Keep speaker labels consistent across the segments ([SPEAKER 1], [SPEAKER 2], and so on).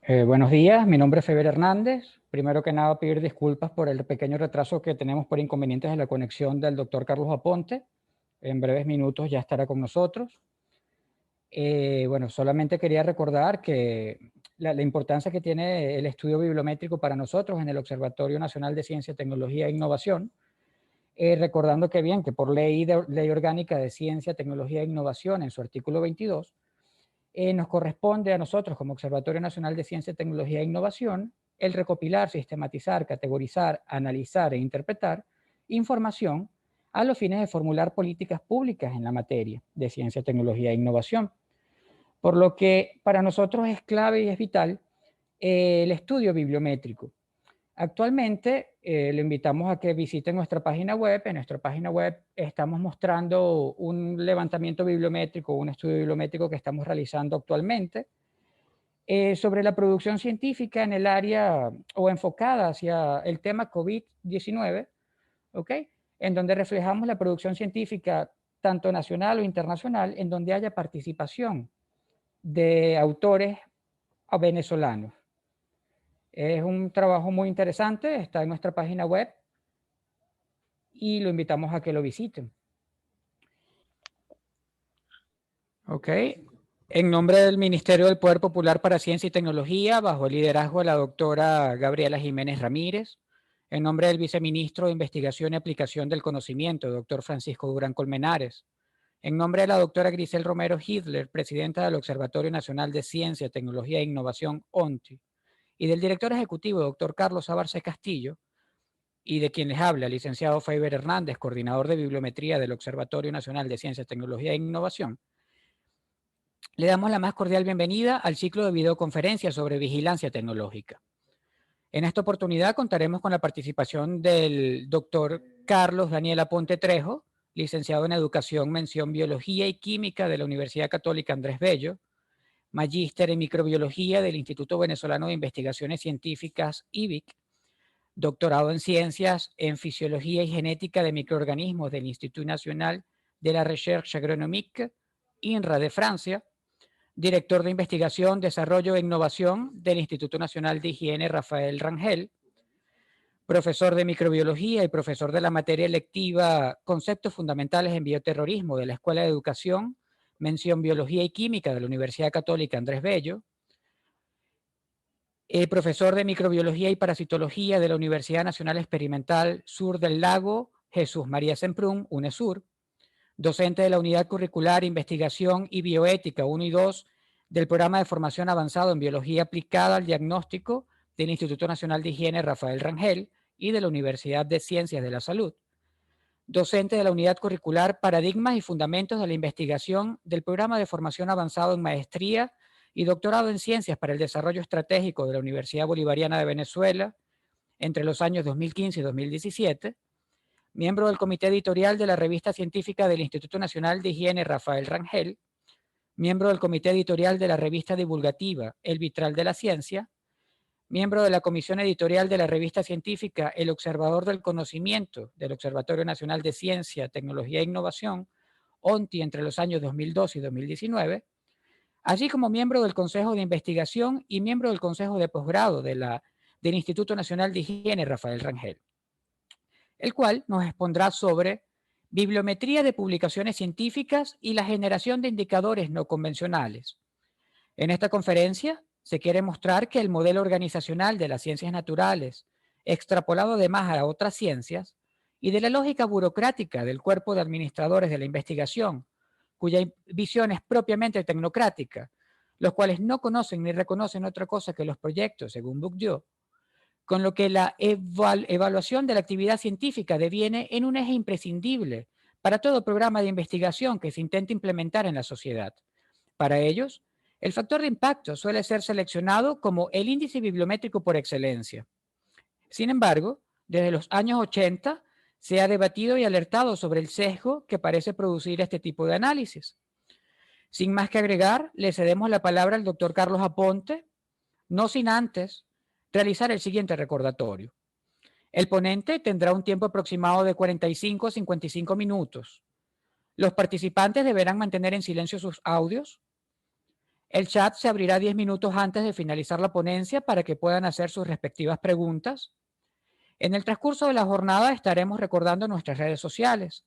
[SPEAKER 1] Buenos días, mi nombre es Feber Hernández. Primero que nada, pedir disculpas por el pequeño retraso que tenemos por inconvenientes de la conexión del doctor Carlos Aponte. En breves minutos ya estará con nosotros. Bueno, solamente quería recordar que la importancia que tiene el estudio bibliométrico para nosotros en el Observatorio Nacional de Ciencia, Tecnología e Innovación. Recordando que bien, que por ley orgánica de Ciencia, Tecnología e Innovación, en su artículo 22, nos corresponde a nosotros como Observatorio Nacional de Ciencia, Tecnología e Innovación el recopilar, sistematizar, categorizar, analizar e interpretar información a los fines de formular políticas públicas en la materia de ciencia, tecnología e innovación. Por lo que para nosotros es clave y es vital el estudio bibliométrico. Actualmente le invitamos a que visiten nuestra página web. En nuestra página web estamos mostrando un levantamiento bibliométrico, un estudio bibliométrico que estamos realizando actualmente sobre la producción científica en el área o enfocada hacia el tema COVID-19, ¿ok? En donde reflejamos la producción científica tanto nacional o internacional, en donde haya participación de autores venezolanos. Es un trabajo muy interesante, está en nuestra página web y lo invitamos a que lo visiten. Ok. En nombre del Ministerio del Poder Popular para Ciencia y Tecnología, bajo el liderazgo de la doctora Gabriela Jiménez Ramírez, en nombre del Viceministro de Investigación y Aplicación del Conocimiento, doctor Francisco Durán Colmenares, en nombre de la doctora Grisel Romero Hitler, presidenta del Observatorio Nacional de Ciencia, Tecnología e Innovación, ONTI, y del director ejecutivo, doctor Carlos Abarce Castillo, y de quien les habla, licenciado Feiber Hernández, coordinador de bibliometría del Observatorio Nacional de Ciencia, Tecnología e Innovación, le damos la más cordial bienvenida al ciclo de videoconferencias sobre vigilancia tecnológica. En esta oportunidad contaremos con la participación del doctor Carlos Daniel Aponte Trejo, licenciado en Educación, Mención Biología y Química de la Universidad Católica Andrés Bello, magíster en Microbiología del Instituto Venezolano de Investigaciones Científicas, IBIC, doctorado en Ciencias en Fisiología y Genética de Microorganismos del Institut National de la Recherche Agronomique, INRA de Francia, director de Investigación, Desarrollo e Innovación del Instituto Nacional de Higiene Rafael Rangel, profesor de Microbiología y profesor de la materia electiva Conceptos Fundamentales en Bioterrorismo de la Escuela de Educación, Mención Biología y Química de la Universidad Católica Andrés Bello, profesor de Microbiología y Parasitología de la Universidad Nacional Experimental Sur del Lago Jesús María Semprún, UNESUR, docente de la Unidad Curricular Investigación y Bioética 1 y 2 del Programa de Formación Avanzado en Biología Aplicada al Diagnóstico del Instituto Nacional de Higiene Rafael Rangel y de la Universidad de Ciencias de la Salud, docente de la Unidad Curricular Paradigmas y Fundamentos de la Investigación del Programa de Formación Avanzado en Maestría y Doctorado en Ciencias para el Desarrollo Estratégico de la Universidad Bolivariana de Venezuela entre los años 2015 y 2017, miembro del comité editorial de la revista científica del Instituto Nacional de Higiene Rafael Rangel, miembro del comité editorial de la revista divulgativa El Vitral de la Ciencia, miembro de la comisión editorial de la revista científica El Observador del Conocimiento del Observatorio Nacional de Ciencia, Tecnología e Innovación, ONTI, entre los años 2002 y 2019, así como miembro del Consejo de Investigación y miembro del Consejo de Posgrado del Instituto Nacional de Higiene Rafael Rangel, el cual nos expondrá sobre bibliometría de publicaciones científicas y la generación de indicadores no convencionales. En esta conferencia se quiere mostrar que el modelo organizacional de las ciencias naturales, extrapolado además a otras ciencias, y de la lógica burocrática del cuerpo de administradores de la investigación, cuya visión es propiamente tecnocrática, los cuales no conocen ni reconocen otra cosa que los proyectos, según Bourdieu, con lo que la evaluación de la actividad científica deviene en un eje imprescindible para todo programa de investigación que se intente implementar en la sociedad. Para ellos, el factor de impacto suele ser seleccionado como el índice bibliométrico por excelencia. Sin embargo, desde los años 80 se ha debatido y alertado sobre el sesgo que parece producir este tipo de análisis. Sin más que agregar, le cedemos la palabra al doctor Carlos Aponte, no sin antes realizar el siguiente recordatorio. El ponente tendrá un tiempo aproximado de 45 a 55 minutos. Los participantes deberán mantener en silencio sus audios. El chat se abrirá 10 minutos antes de finalizar la ponencia para que puedan hacer sus respectivas preguntas. En el transcurso de la jornada estaremos recordando nuestras redes sociales.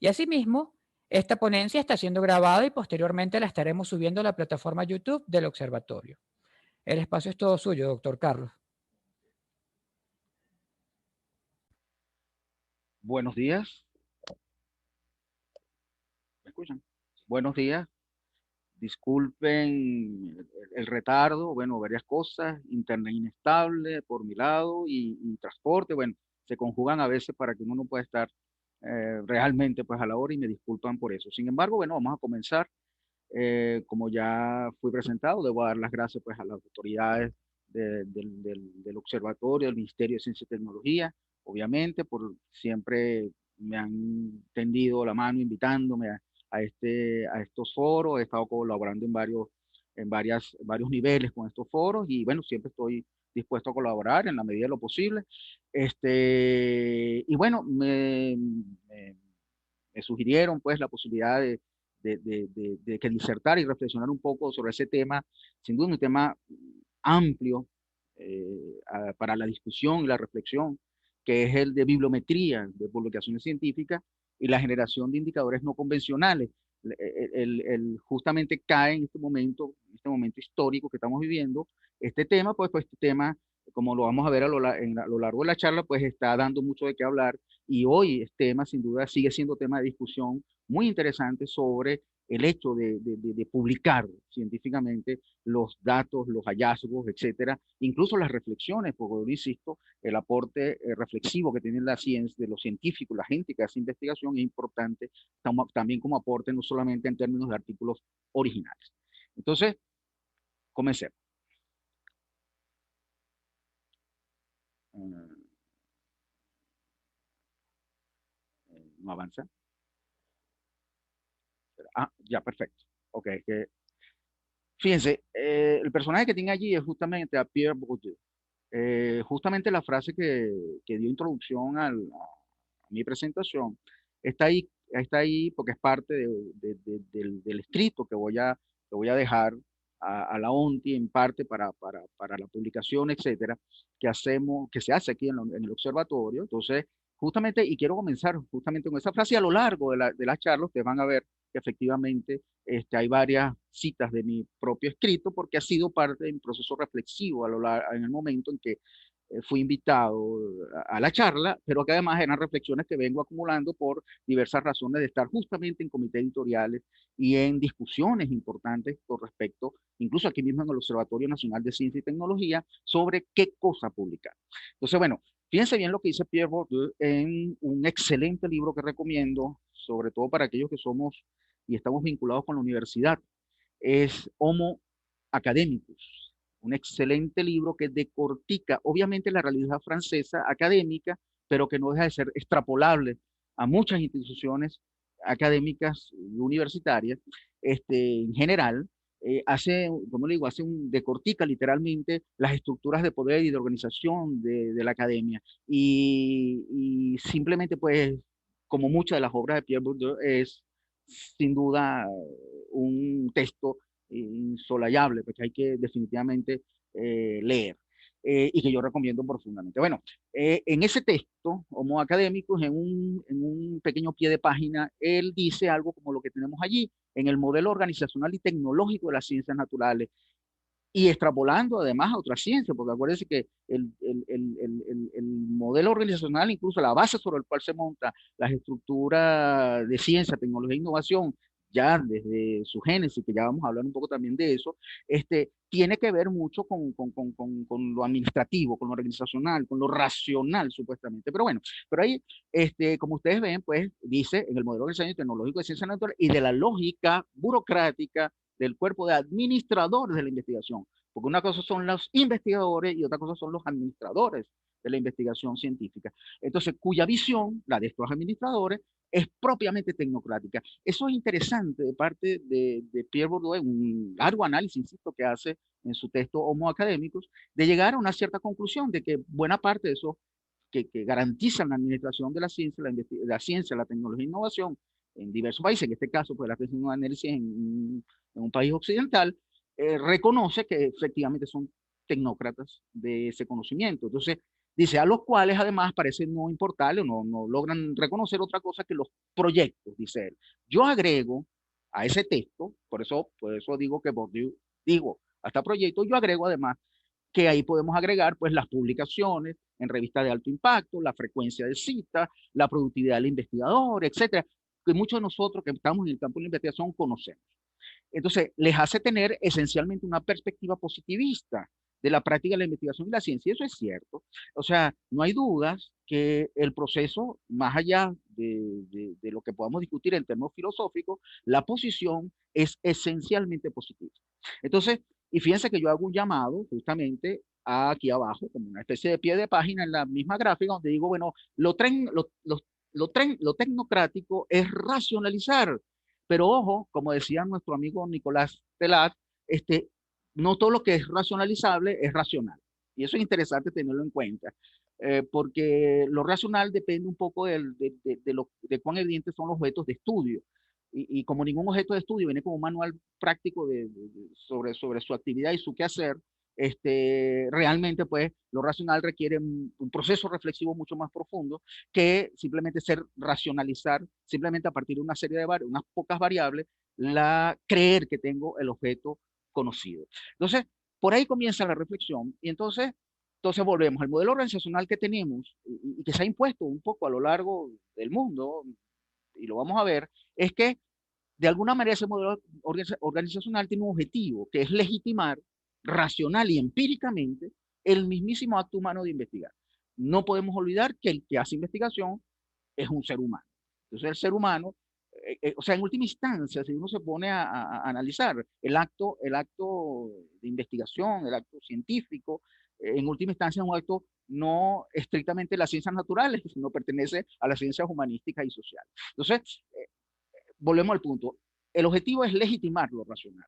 [SPEAKER 1] Y asimismo, esta ponencia está siendo grabada y posteriormente la estaremos subiendo a la plataforma YouTube del observatorio. El espacio es todo suyo, doctor Carlos.
[SPEAKER 2] Buenos días. ¿Me escuchan? Buenos días. Disculpen el retardo, bueno, varias cosas, internet inestable por mi lado y transporte, bueno, se conjugan a veces para que uno no pueda estar realmente pues a la hora y me disculpan por eso. Sin embargo, bueno, vamos a comenzar. Como ya fui presentado, debo dar las gracias pues a las autoridades del observatorio, del Ministerio de Ciencia y Tecnología, obviamente, por siempre me han tendido la mano invitándome a estos foros. He estado colaborando varios niveles con estos foros y bueno, siempre estoy dispuesto a colaborar en la medida de lo posible. Y bueno, me sugirieron pues la posibilidad de que disertar y reflexionar un poco sobre ese tema, sin duda un tema amplio para la discusión y la reflexión, que es el de bibliometría de publicaciones científicas y la generación de indicadores no convencionales. Justamente cae en este momento histórico que estamos viviendo, este tema, pues este tema, como lo vamos a ver a lo largo de la charla, pues está dando mucho de qué hablar y hoy es tema, sin duda, sigue siendo tema de discusión muy interesante sobre el hecho de publicar científicamente los datos, los hallazgos, etcétera, incluso las reflexiones, porque yo insisto, el aporte reflexivo que tiene la ciencia, de los científicos, la gente que hace investigación es importante también como aporte, no solamente en términos de artículos originales. Entonces, comencemos. No avanza. Ah, ya, perfecto. Ok, fíjense, el personaje que tiene allí es justamente a Pierre Bourdieu. Justamente la frase que dio introducción a mi presentación está ahí porque es parte del escrito que voy a dejar a la ONTI en parte para la publicación, etcétera, que se hace aquí en el observatorio. Entonces, justamente, y quiero comenzar justamente con esa frase, y a lo largo de la charla ustedes van a ver que efectivamente hay varias citas de mi propio escrito porque ha sido parte de mi proceso reflexivo en el momento en que fui invitado a la charla, pero que además eran reflexiones que vengo acumulando por diversas razones de estar justamente en comités editoriales y en discusiones importantes con respecto, incluso aquí mismo en el Observatorio Nacional de Ciencia y Tecnología, sobre qué cosa publicar. Entonces, bueno, fíjense bien lo que dice Pierre Bourdieu en un excelente libro que recomiendo, sobre todo para aquellos que somos y estamos vinculados con la universidad, es Homo Academicus, un excelente libro que decortica, obviamente, la realidad francesa académica, pero que no deja de ser extrapolable a muchas instituciones académicas y universitarias en general. Como le digo, decortica literalmente las estructuras de poder y de organización de la academia. Y simplemente, pues, como muchas de las obras de Pierre Bourdieu, es sin duda un texto insolayable, porque hay que definitivamente leer. Y que yo recomiendo profundamente. Bueno, en ese texto, Homo Academicus, en un pequeño pie de página, él dice algo como lo que tenemos allí, en el modelo organizacional y tecnológico de las ciencias naturales, y extrapolando además a otras ciencias, porque acuérdense que el modelo organizacional, incluso la base sobre el cual se monta las estructuras de ciencia, tecnología e innovación, ya desde su génesis, que ya vamos a hablar un poco también de eso, tiene que ver mucho con lo administrativo, con lo organizacional, con lo racional, supuestamente. Pero bueno, pero ahí, como ustedes ven, pues dice en el modelo organizacional y tecnológico de ciencia natural y de la lógica burocrática del cuerpo de administradores de la investigación, porque una cosa son los investigadores y otra cosa son los administradores de la investigación científica. Entonces, cuya visión, la de estos administradores, es propiamente tecnocrática. Eso es interesante de parte de Pierre Bourdieu, un largo análisis, insisto, que hace en su texto Homo Academicus, de llegar a una cierta conclusión de que buena parte de eso que garantizan la administración de la ciencia, la tecnología e innovación en diversos países, en este caso, pues la atención de un análisis en un país occidental, reconoce que efectivamente son tecnócratas de ese conocimiento. Entonces, dice, a los cuales además parece no importarle, no logran reconocer otra cosa que los proyectos, dice él. Yo agrego a ese texto, por eso digo que Bourdieu, digo, hasta proyecto, yo agrego además que ahí podemos agregar pues las publicaciones en revistas de alto impacto, la frecuencia de citas, la productividad del investigador, etcétera, que muchos de nosotros que estamos en el campo de la investigación conocemos. Entonces, les hace tener esencialmente una perspectiva positivista de la práctica de la investigación y la ciencia, y eso es cierto. O sea, no hay dudas que el proceso, más allá de lo que podamos discutir en términos filosóficos, la posición es esencialmente positiva. Entonces, y fíjense que yo hago un llamado justamente aquí abajo, como una especie de pie de página en la misma gráfica, donde digo, bueno, lo tecnocrático es racionalizar, pero ojo, como decía nuestro amigo Nicolás Telat, no todo lo que es racionalizable es racional. Y eso es interesante tenerlo en cuenta, porque lo racional depende un poco de cuán evidentes son los objetos de estudio. Y como ningún objeto de estudio viene como un manual práctico sobre su actividad y su quehacer, realmente pues lo racional requiere un proceso reflexivo mucho más profundo que simplemente racionalizar, simplemente a partir de una serie de unas pocas variables, creer que tengo el objeto conocido. Entonces, por ahí comienza la reflexión y entonces volvemos al modelo organizacional que tenemos y que se ha impuesto un poco a lo largo del mundo, y lo vamos a ver, es que de alguna manera ese modelo organizacional tiene un objetivo, que es legitimar racional y empíricamente el mismísimo acto humano de investigar. No podemos olvidar que el que hace investigación es un ser humano. Entonces el ser humano, o sea, en última instancia, si uno se pone a analizar el acto de investigación, el acto científico, en última instancia es un acto no estrictamente de las ciencias naturales, sino pertenece a las ciencias humanísticas y sociales. Entonces, volvemos al punto. El objetivo es legitimar lo racional.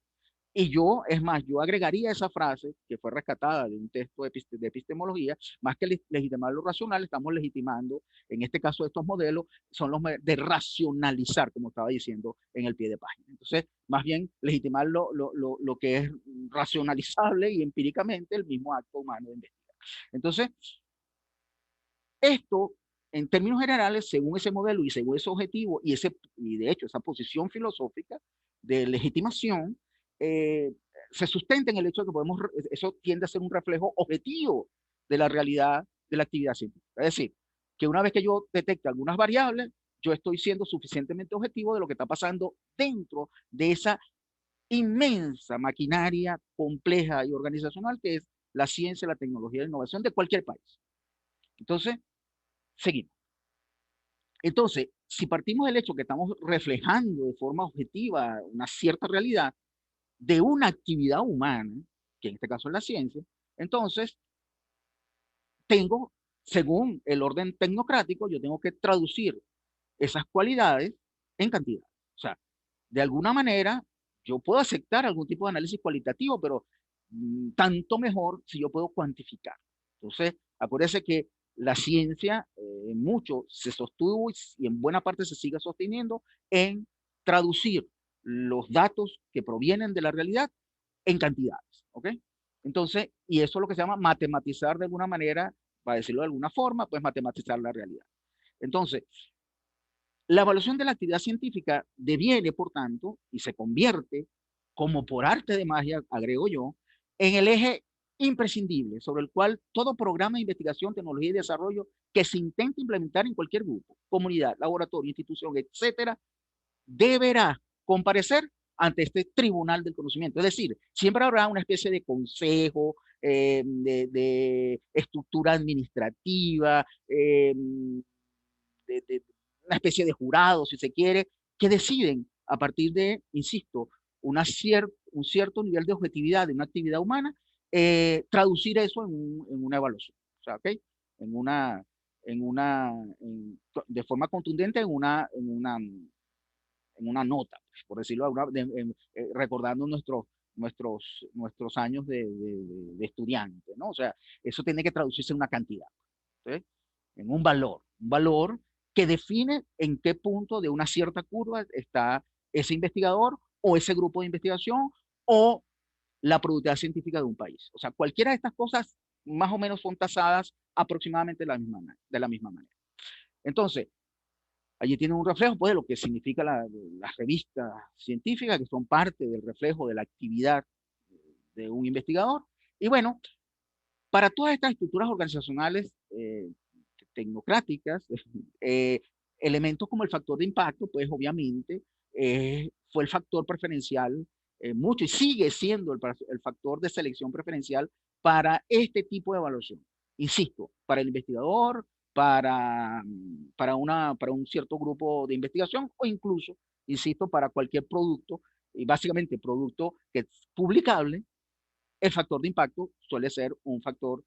[SPEAKER 2] Y yo, es más, yo agregaría esa frase que fue rescatada de un texto de epistemología, más que legitimar lo racional, estamos legitimando, en este caso estos modelos, son los de racionalizar, como estaba diciendo en el pie de página. Entonces, más bien legitimar lo que es racionalizable y empíricamente el mismo acto humano de investigar. Entonces, esto, en términos generales, según ese modelo y según ese objetivo y de hecho esa posición filosófica de legitimación, se sustenta en el hecho de que eso tiende a ser un reflejo objetivo de la realidad de la actividad científica. Es decir, que una vez que yo detecte algunas variables, yo estoy siendo suficientemente objetivo de lo que está pasando dentro de esa inmensa maquinaria compleja y organizacional que es la ciencia, la tecnología y la innovación de cualquier país. Entonces, seguimos. Entonces, si partimos del hecho que estamos reflejando de forma objetiva una cierta realidad de una actividad humana, que en este caso es la ciencia, entonces tengo, según el orden tecnocrático, yo tengo que traducir esas cualidades en cantidad. O sea, de alguna manera, yo puedo aceptar algún tipo de análisis cualitativo, pero tanto mejor si yo puedo cuantificar. Entonces, acuérdense que la ciencia en mucho se sostuvo y en buena parte se sigue sosteniendo en traducir los datos que provienen de la realidad en cantidades, ¿ok? Entonces, y eso es lo que se llama matematizar de alguna manera, para decirlo de alguna forma, pues matematizar la realidad. Entonces, la evaluación de la actividad científica deviene, por tanto, y se convierte, como por arte de magia, agrego yo, en el eje imprescindible sobre el cual todo programa de investigación, tecnología y desarrollo que se intente implementar en cualquier grupo, comunidad, laboratorio, institución, etcétera, deberá comparecer ante este tribunal del conocimiento. Es decir, siempre habrá una especie de consejo, de estructura administrativa, de una especie de jurado, si se quiere, que deciden a partir de, insisto, un cierto nivel de objetividad de una actividad humana, traducir eso en una evaluación. O sea, ¿ok? En una, de forma contundente en una nota, pues, por decirlo, recordando nuestros años de estudiante, ¿no? O sea, eso tiene que traducirse en una cantidad, ¿sí? En un valor que define en qué punto de una cierta curva está ese investigador o ese grupo de investigación o la productividad científica de un país. O sea, cualquiera de estas cosas más o menos son tasadas aproximadamente de la misma manera. Entonces, allí tienen un reflejo pues, de lo que significa las revistas científicas, que son parte del reflejo de la actividad de un investigador. Y bueno, para todas estas estructuras organizacionales tecnocráticas, eh, elementos como el factor de impacto, pues obviamente fue el factor preferencial mucho y sigue siendo el factor de selección preferencial para este tipo de evaluación. Insisto, para el investigador, para un cierto grupo de investigación o incluso, insisto, para cualquier producto, y básicamente producto que es publicable, el factor de impacto suele ser un factor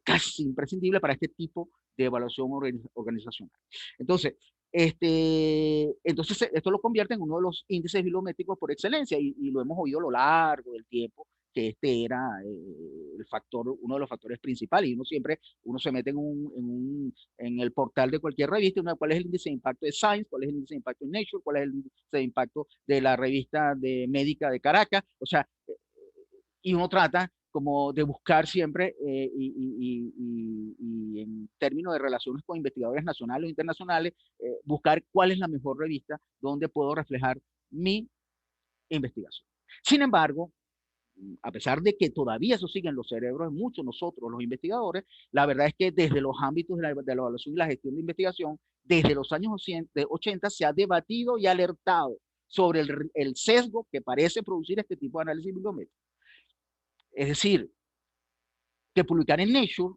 [SPEAKER 2] casi imprescindible para este tipo de evaluación organizacional. Entonces, entonces, esto lo convierte en uno de los índices bibliométricos por excelencia y lo hemos oído a lo largo del tiempo que este era el factor, uno de los factores principales. Y uno siempre, uno se mete en el portal de cualquier revista, uno, cuál es el índice de impacto de Science, cuál es el índice de impacto de Nature, cuál es el índice de impacto de la revista de médica de Caracas. O sea, y uno trata como de buscar siempre, y en términos de relaciones con investigadores nacionales o internacionales, buscar cuál es la mejor revista donde puedo reflejar mi investigación. Sin embargo, a pesar de que todavía eso sigue en los cerebros de muchos de nosotros, los investigadores, la verdad es que desde los ámbitos de la evaluación y la gestión de investigación, desde los años 80 se ha debatido y alertado sobre el sesgo que parece producir este tipo de análisis bibliométrico. Es decir, que publicar en Nature,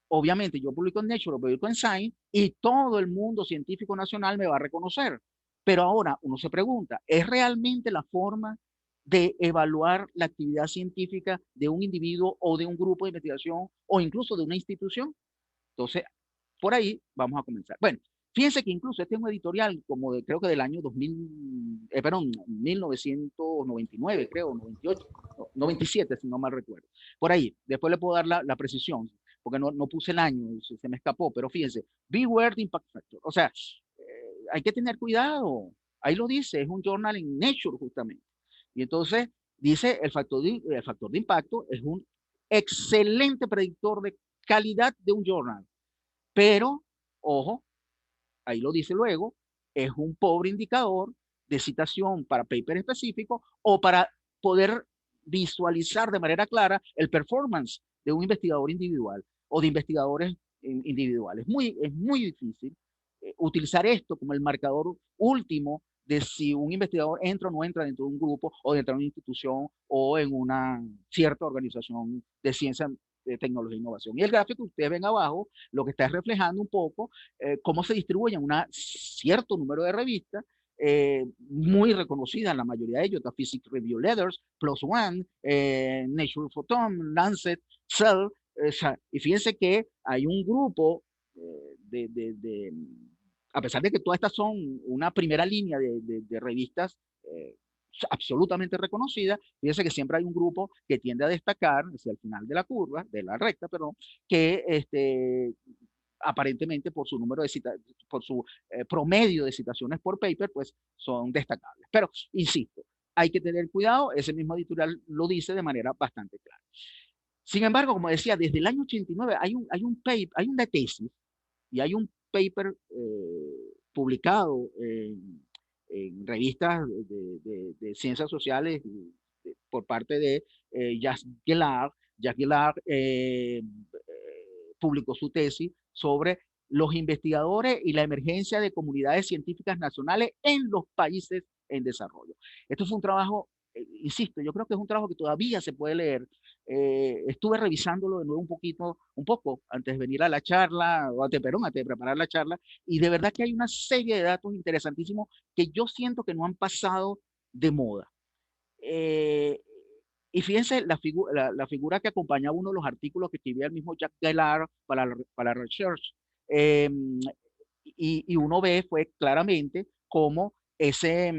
[SPEAKER 2] obviamente yo publico en Nature o publico en Science y todo el mundo científico nacional me va a reconocer. Pero ahora uno se pregunta, ¿es realmente la forma de evaluar la actividad científica de un individuo o de un grupo de investigación o incluso de una institución? Entonces, por ahí vamos a comenzar. Bueno, fíjense que incluso este es un editorial como creo que del año 2000, perdón, 1999, creo, 98, 97, si no mal recuerdo. Por ahí, después le puedo dar la precisión, porque no puse el año, se me escapó, pero fíjense, Beware the Impact Factor. O sea, hay que tener cuidado. Ahí lo dice, es un journal en Nature justamente. Y entonces dice el factor de impacto es un excelente predictor de calidad de un journal. Pero, ojo, ahí lo dice luego, es un pobre indicador de citación para paper específico o para poder visualizar de manera clara el performance de un investigador individual o de investigadores individuales. Es muy difícil utilizar esto como el marcador último de si un investigador entra o no entra dentro de un grupo o dentro de una institución o en una cierta organización de ciencia, de tecnología e innovación. Y el gráfico que ustedes ven abajo lo que está reflejando un poco cómo se distribuyen un cierto número de revistas muy reconocidas, la mayoría de ellos, The Physics Review Letters, PLOS ONE, Nature Photon, Lancet, Cell, y fíjense que hay un grupo a pesar de que todas estas son una primera línea de revistas absolutamente reconocidas, fíjense que siempre hay un grupo que tiende a destacar hacia el final de la curva, de la recta, perdón, que aparentemente por su número de citas, por su promedio de citaciones por paper, pues son destacables. Pero, insisto, hay que tener cuidado, ese mismo editorial lo dice de manera bastante clara. Sin embargo, como decía, desde el año 89 hay una tesis y hay un paper publicado en revistas de ciencias sociales por parte de Jacques Gellard. Jacques Gellard publicó su tesis sobre los investigadores y la emergencia de comunidades científicas nacionales en los países en desarrollo. Esto fue un trabajo, insisto, yo creo que es un trabajo que todavía se puede leer. Estuve revisándolo de nuevo un poco, antes de venir a la charla, o antes de preparar la charla, y de verdad que hay una serie de datos interesantísimos que yo siento que no han pasado de moda. Y fíjense la figura que acompañaba uno de los artículos que escribía el mismo Jacques Gellard para Research. Eh, y uno ve fue claramente cómo ese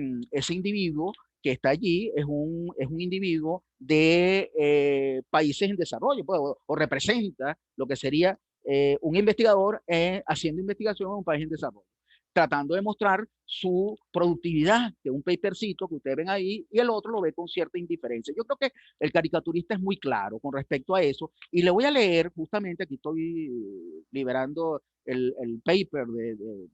[SPEAKER 2] individuo que está allí es un individuo de países en desarrollo, pues, o representa lo que sería un investigador haciendo investigación en un país en desarrollo. tratando de mostrar su productividad, que un papercito que ustedes ven ahí, y el otro lo ve con cierta indiferencia. Yo creo que el caricaturista es muy claro con respecto a eso, y le voy a leer, justamente aquí estoy liberando el paper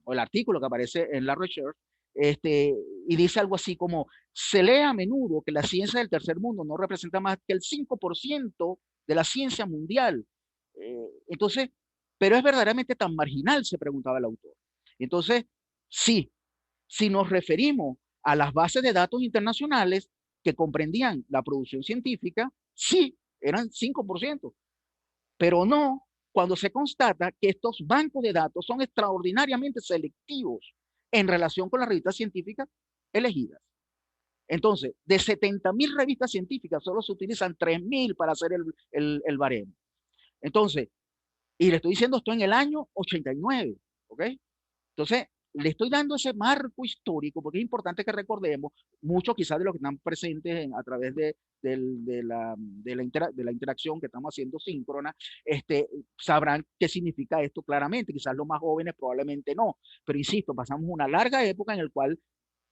[SPEAKER 2] o el artículo que aparece en la research, y dice algo así como, se lee a menudo que la ciencia del tercer mundo no representa más que el 5% de la ciencia mundial. Entonces, pero es verdaderamente tan marginal, se preguntaba el autor. Entonces, sí, si nos referimos a las bases de datos internacionales que comprendían la producción científica, sí, eran 5%, pero no cuando se constata que estos bancos de datos son extraordinariamente selectivos en relación con las revistas científicas elegidas. Entonces, de 70.000 revistas científicas, solo se utilizan 3.000 para hacer el baremo. Entonces, y le estoy diciendo esto en el año 89, ¿ok? Entonces, le estoy dando ese marco histórico porque es importante que recordemos, muchos quizás de los que están presentes a través de la interacción que estamos haciendo síncrona, sabrán qué significa esto claramente. Quizás los más jóvenes probablemente no, pero insisto, pasamos una larga época en la cual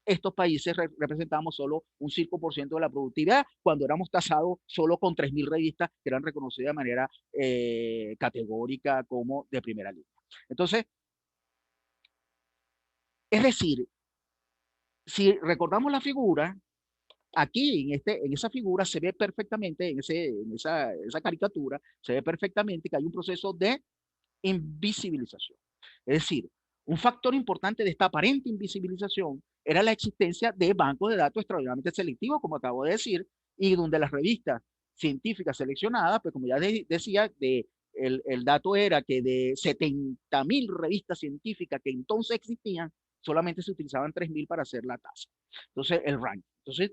[SPEAKER 2] estos países representamos solo un 5% de la productividad, cuando éramos tasados solo con 3.000 revistas que eran reconocidas de manera categórica como de primera línea. Entonces, es decir, si recordamos la figura, aquí en esa figura se ve perfectamente, esa caricatura, se ve perfectamente que hay un proceso de invisibilización. Es decir, un factor importante de esta aparente invisibilización era la existencia de bancos de datos extraordinariamente selectivos, como acabo de decir, y donde las revistas científicas seleccionadas, pues como ya decía, el dato era que de 70.000 revistas científicas que entonces existían, solamente se utilizaban 3.000 para hacer la tasa. Entonces, el ranking. Entonces,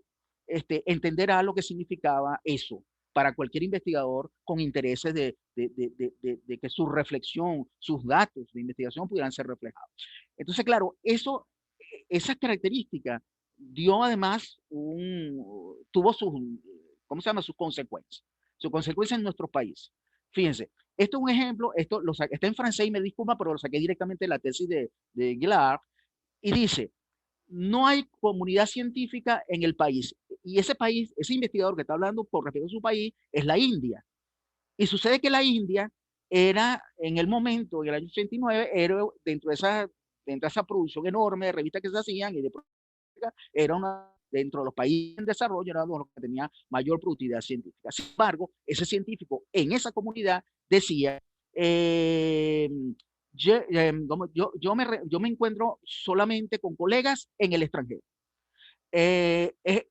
[SPEAKER 2] entenderá lo que significaba eso para cualquier investigador con intereses de que su reflexión, sus datos de investigación pudieran ser reflejados. Entonces, claro, esas características dio además tuvo sus, ¿cómo se llama? Sus consecuencias. Sus consecuencias en nuestro país. Fíjense, esto es un ejemplo, está en francés y me disculpa, pero lo saqué directamente de la tesis de Gillard, y dice, no hay comunidad científica en el país. Y ese país, ese investigador que está hablando por respecto a su país, es la India. Y sucede que la India era, en el momento, en el año 89, era dentro de esa producción enorme de revistas que se hacían y de era dentro de los países en desarrollo, era uno de los que tenía mayor productividad científica. Sin embargo, ese científico en esa comunidad decía, eh, yo me encuentro solamente con colegas en el extranjero. Eh, es,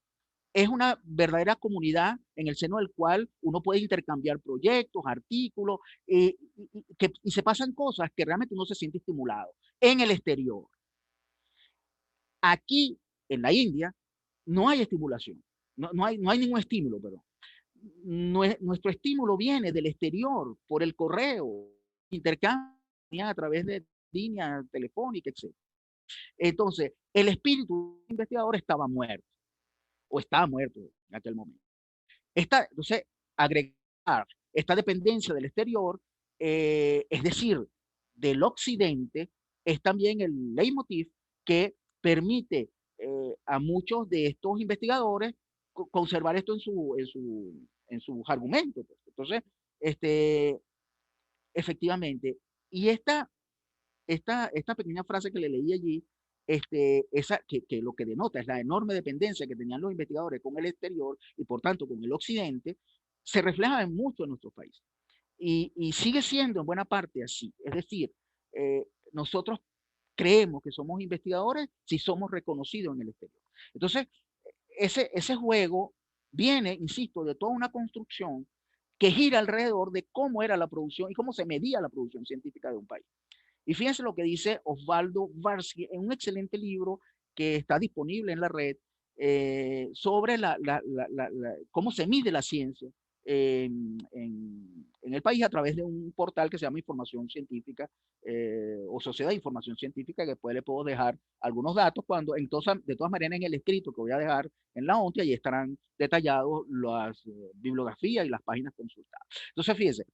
[SPEAKER 2] es una verdadera comunidad en el seno del cual uno puede intercambiar proyectos, artículos, y se pasan cosas que realmente uno se siente estimulado. En el exterior, aquí en la India, no hay estimulación, no hay ningún estímulo, perdón. Nuestro estímulo viene del exterior, por el correo, intercambio a través de líneas telefónicas, etc. Entonces, el espíritu del investigador estaba muerto, o estaba muerto en aquel momento. Entonces, agregar esta dependencia del exterior, es decir, del occidente, es también el leitmotiv que permite a muchos de estos investigadores conservar esto en sus argumentos. Pues. Entonces, efectivamente, y esta pequeña frase que le leí allí, que lo que denota es la enorme dependencia que tenían los investigadores con el exterior y por tanto con el occidente, se refleja en mucho en nuestro país. Y sigue siendo en buena parte así. Es decir, nosotros creemos que somos investigadores si somos reconocidos en el exterior. Entonces, ese juego viene, insisto, de toda una construcción que gira alrededor de cómo era la producción y cómo se medía la producción científica de un país. Y fíjense lo que dice Osvaldo Varsky en un excelente libro que está disponible en la red sobre cómo se mide la ciencia en el país a través de un portal que se llama Información Científica o Sociedad de Información Científica, que después le puedo dejar algunos datos de todas maneras en el escrito que voy a dejar en la ONTI, ahí estarán detallados las bibliografías y las páginas consultadas. Entonces, fíjense,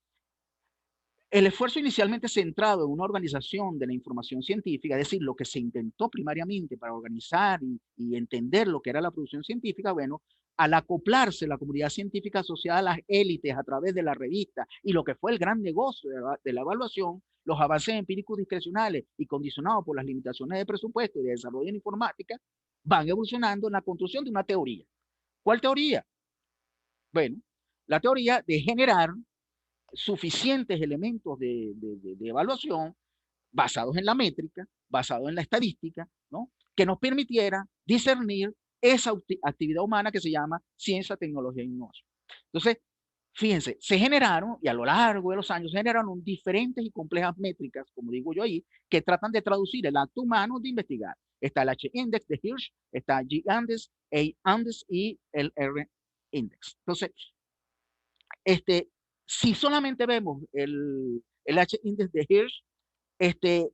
[SPEAKER 2] El esfuerzo inicialmente centrado en una organización de la información científica, es decir, lo que se intentó primariamente para organizar y entender lo que era la producción científica, bueno, al acoplarse la comunidad científica asociada a las élites a través de la revista y lo que fue el gran negocio de la evaluación, los avances empíricos discrecionales y condicionados por las limitaciones de presupuesto y de desarrollo en informática, van evolucionando en la construcción de una teoría. ¿Cuál teoría? Bueno, la teoría de generar suficientes elementos de evaluación basados en la métrica, basados en la estadística, ¿no? Que nos permitiera discernir esa actividad humana que se llama ciencia, tecnología e innovación. Entonces, fíjense, se generaron, y a lo largo de los años, se generaron diferentes y complejas métricas, como digo yo ahí, que tratan de traducir el acto humano de investigar. Está el H-index de Hirsch, está G-index, A-index y el R-index. Entonces, si solamente vemos el H-index de Hirsch,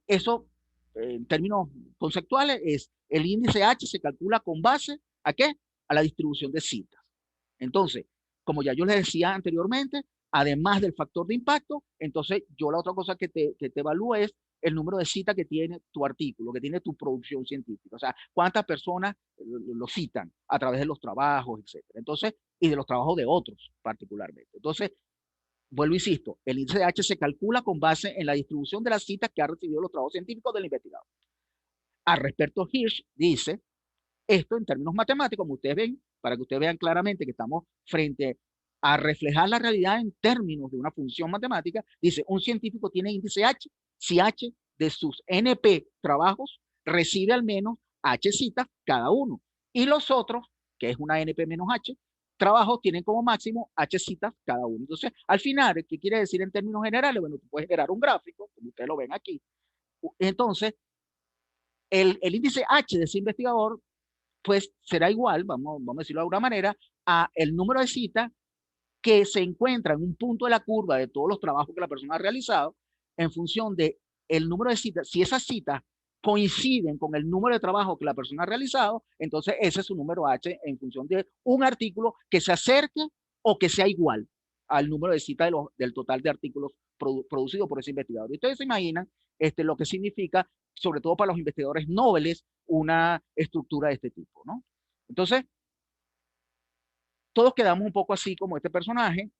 [SPEAKER 2] eso en términos conceptuales es el índice H se calcula con base ¿a qué? A la distribución de citas. Entonces, como ya yo les decía anteriormente, además del factor de impacto, entonces yo la otra cosa que te evalúa es el número de citas que tiene tu artículo, que tiene tu producción científica. O sea, cuántas personas lo citan a través de los trabajos, etcétera. Entonces, y de los trabajos de otros particularmente. Entonces, vuelvo, insisto, el índice de H se calcula con base en la distribución de las citas que ha recibido los trabajos científicos del investigador. Al respecto, Hirsch dice esto en términos matemáticos, como ustedes ven, para que ustedes vean claramente que estamos frente a reflejar la realidad en términos de una función matemática. Dice, un científico tiene índice H si H de sus NP trabajos recibe al menos H citas cada uno. Y los otros, que es una NP menos H, trabajos tienen como máximo H citas cada uno. Entonces, al final, ¿qué quiere decir en términos generales? Bueno, tú puedes generar un gráfico, como ustedes lo ven aquí. Entonces, el índice H de ese investigador, pues será igual, vamos a decirlo de alguna manera, a el número de citas que se encuentra en un punto de la curva de todos los trabajos que la persona ha realizado en función de el número de citas. Si esas citas coinciden con el número de trabajo que la persona ha realizado, entonces ese es su número H en función de un artículo que se acerque o que sea igual al número de citas del total de artículos producidos por ese investigador. Y ustedes se imaginan lo que significa, sobre todo para los investigadores nobles, una estructura de este tipo, ¿no? Entonces, todos quedamos un poco así como este personaje,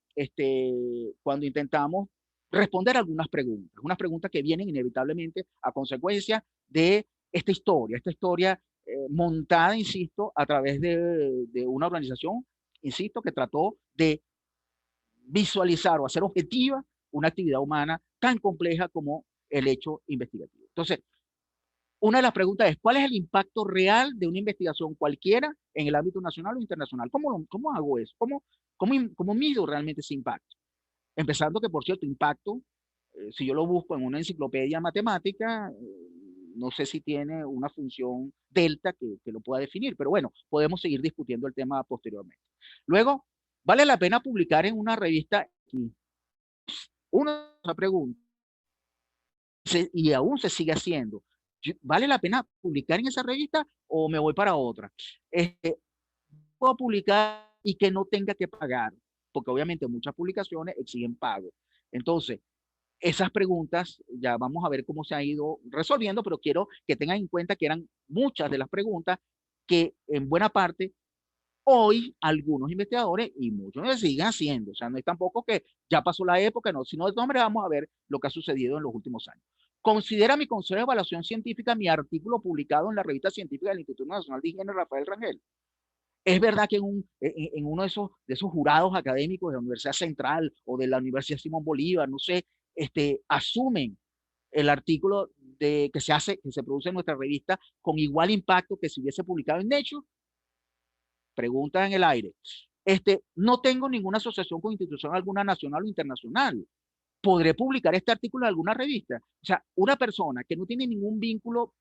[SPEAKER 2] cuando intentamos responder algunas preguntas, unas preguntas que vienen inevitablemente a consecuencia de esta historia montada, insisto, a través de una organización, insisto, que trató de visualizar o hacer objetiva una actividad humana tan compleja como el hecho investigativo. Entonces, una de las preguntas es, ¿cuál es el impacto real de una investigación cualquiera en el ámbito nacional o internacional? ¿Cómo hago eso? ¿Cómo mido realmente ese impacto? Empezando que, por cierto, impacto, si yo lo busco en una enciclopedia matemática, no sé si tiene una función delta que lo pueda definir, pero bueno, podemos seguir discutiendo el tema posteriormente. Luego, ¿vale la pena publicar en una revista? Una pregunta, y aún se sigue haciendo. ¿Vale la pena publicar en esa revista o me voy para otra? Puedo publicar y que no tenga que pagar, porque obviamente muchas publicaciones exigen pago. Entonces, esas preguntas ya vamos a ver cómo se ha ido resolviendo, pero quiero que tengan en cuenta que eran muchas de las preguntas que en buena parte hoy algunos investigadores y muchos se siguen haciendo. O sea, no es tampoco que ya pasó la época, no, sino de todas maneras vamos a ver lo que ha sucedido en los últimos años. Considera mi consejo de evaluación científica mi artículo publicado en la revista científica del Instituto Nacional de Higiene Rafael Rangel. Es verdad que en uno de esos jurados académicos de la Universidad Central o de la Universidad Simón Bolívar, no sé, asumen el artículo que se produce en nuestra revista con igual impacto que si hubiese publicado en Nature. Pregunta en el aire. No tengo ninguna asociación con institución alguna nacional o internacional. ¿Podré publicar este artículo en alguna revista? O sea, una persona que no tiene ningún vínculo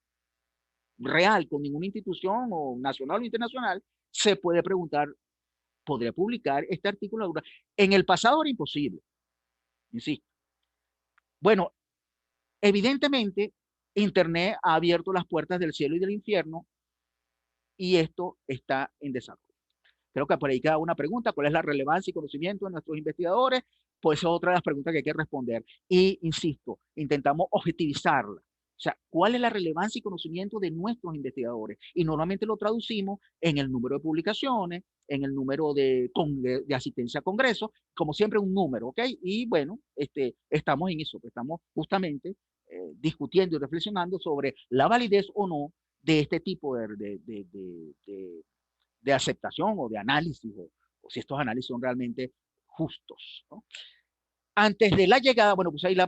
[SPEAKER 2] real con ninguna institución o nacional o internacional, se puede preguntar, ¿podría publicar este artículo en alguna? En el pasado era imposible, insisto. Bueno, evidentemente, Internet ha abierto las puertas del cielo y del infierno y esto está en desarrollo. Creo que por ahí queda una pregunta, ¿cuál es la relevancia y conocimiento de nuestros investigadores? Pues es otra de las preguntas que hay que responder. Y, insisto, intentamos objetivizarla. O sea, ¿cuál es la relevancia y conocimiento de nuestros investigadores? Y normalmente lo traducimos en el número de publicaciones, en el número de asistencia a congresos, como siempre un número, ¿ok? Y bueno, estamos en eso, estamos justamente discutiendo y reflexionando sobre la validez o no de este tipo de aceptación o de análisis, o si estos análisis son realmente justos, ¿no? Antes de la llegada, bueno, puse ahí la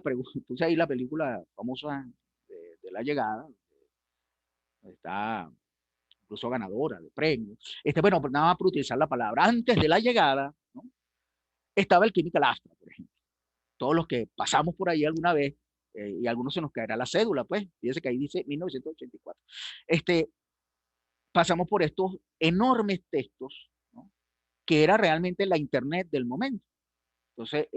[SPEAKER 2] película famosa de La Llegada, está incluso ganadora de premios. Bueno, pues nada más por utilizar la palabra, antes de la llegada, ¿no? Estaba el Chemical Astra, por ejemplo. Todos los que pasamos por ahí alguna vez, y a algunos se nos caerá la cédula, pues, fíjense que ahí dice 1984. Pasamos por estos enormes textos, ¿no? Que era realmente la internet del momento. Entonces,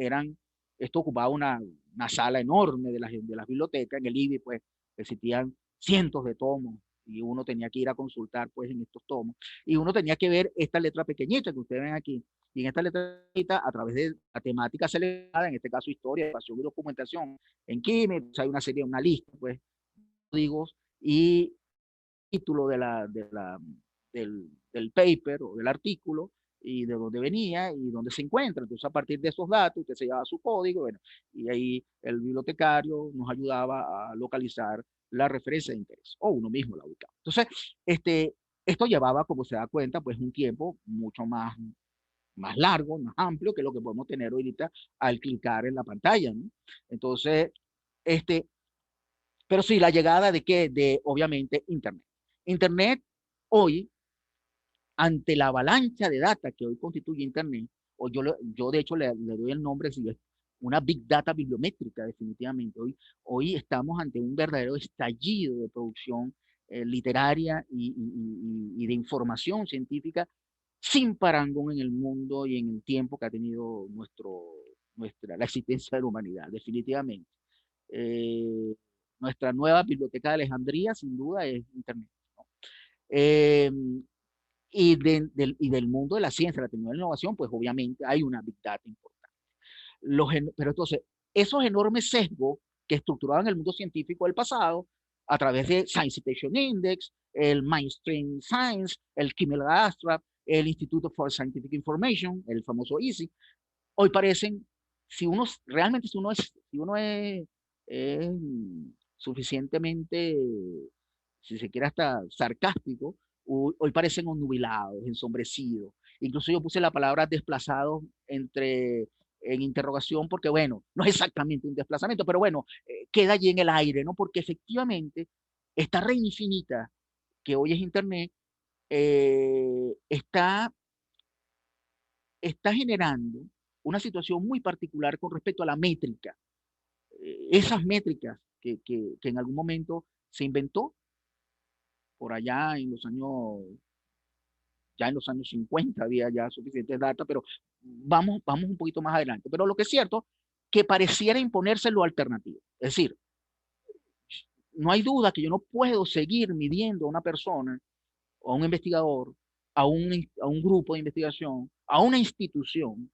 [SPEAKER 2] esto ocupaba una sala enorme de las bibliotecas. En el IBI, pues, existían cientos de tomos y uno tenía que ir a consultar, pues, en estos tomos. Y uno tenía que ver esta letra pequeñita que ustedes ven aquí. Y en esta letra pequeñita, a través de la temática seleccionada, en este caso historia, educación y documentación, en química, pues, hay una serie, una lista, pues, códigos y título del paper o del artículo y de dónde venía y dónde se encuentra. Entonces, a partir de esos datos, usted se llevaba su código, bueno, y ahí el bibliotecario nos ayudaba a localizar la referencia de interés, o uno mismo la ubicaba. Entonces, esto llevaba, como se da cuenta, pues un tiempo mucho más largo, más amplio que lo que podemos tener ahorita al clicar en la pantalla, ¿no? Entonces, pero sí, la llegada de qué, de obviamente Internet. Internet hoy, ante la avalancha de data que hoy constituye Internet, yo de hecho le doy el nombre, si es una Big Data bibliométrica, definitivamente. Hoy estamos ante un verdadero estallido de producción literaria y de información científica sin parangón en el mundo y en el tiempo que ha tenido la existencia de la humanidad, definitivamente. Eh, Nuestra nueva biblioteca de Alejandría, sin duda, es Internet, ¿no? Eh, y del mundo de la ciencia, la tecnología y la innovación, pues obviamente hay una Big Data importante. Pero entonces, esos enormes sesgos que estructuraban el mundo científico del pasado, a través de Science Citation Index, el Mainstream Science, el Kimmel Astra, el Institute for Scientific Information, el famoso ISI, hoy parecen, si uno es suficientemente, si se quiere hasta sarcástico, hoy parecen onnubilados, ensombrecidos. Incluso yo puse la palabra desplazados en interrogación porque, bueno, no es exactamente un desplazamiento, pero bueno, queda allí en el aire, ¿no? Porque efectivamente esta red infinita que hoy es Internet está generando una situación muy particular con respecto a la métrica. Esas métricas que en algún momento se inventó por allá ya en los años 50 había ya suficientes datos, pero vamos un poquito más adelante. Pero lo que es cierto, que pareciera imponerse lo alternativo. Es decir, no hay duda que yo no puedo seguir midiendo a una persona o a un investigador, a un grupo de investigación, a una institución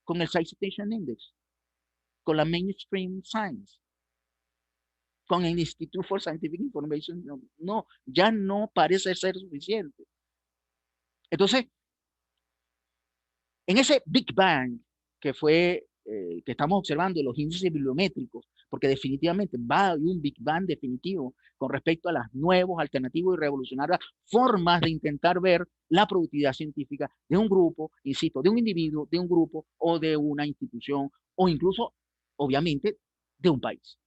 [SPEAKER 2] con el Science Citation Index, con la Mainstream Science, con el Institute for Scientific Information. No, no, ya no parece ser suficiente. Entonces, en ese Big Bang que estamos observando, los índices bibliométricos, porque definitivamente va a haber un Big Bang definitivo con respecto a las nuevas, alternativas y revolucionarias formas de intentar ver la productividad científica de un grupo, insisto, de un individuo, de un grupo o de una institución o incluso, obviamente, de un país.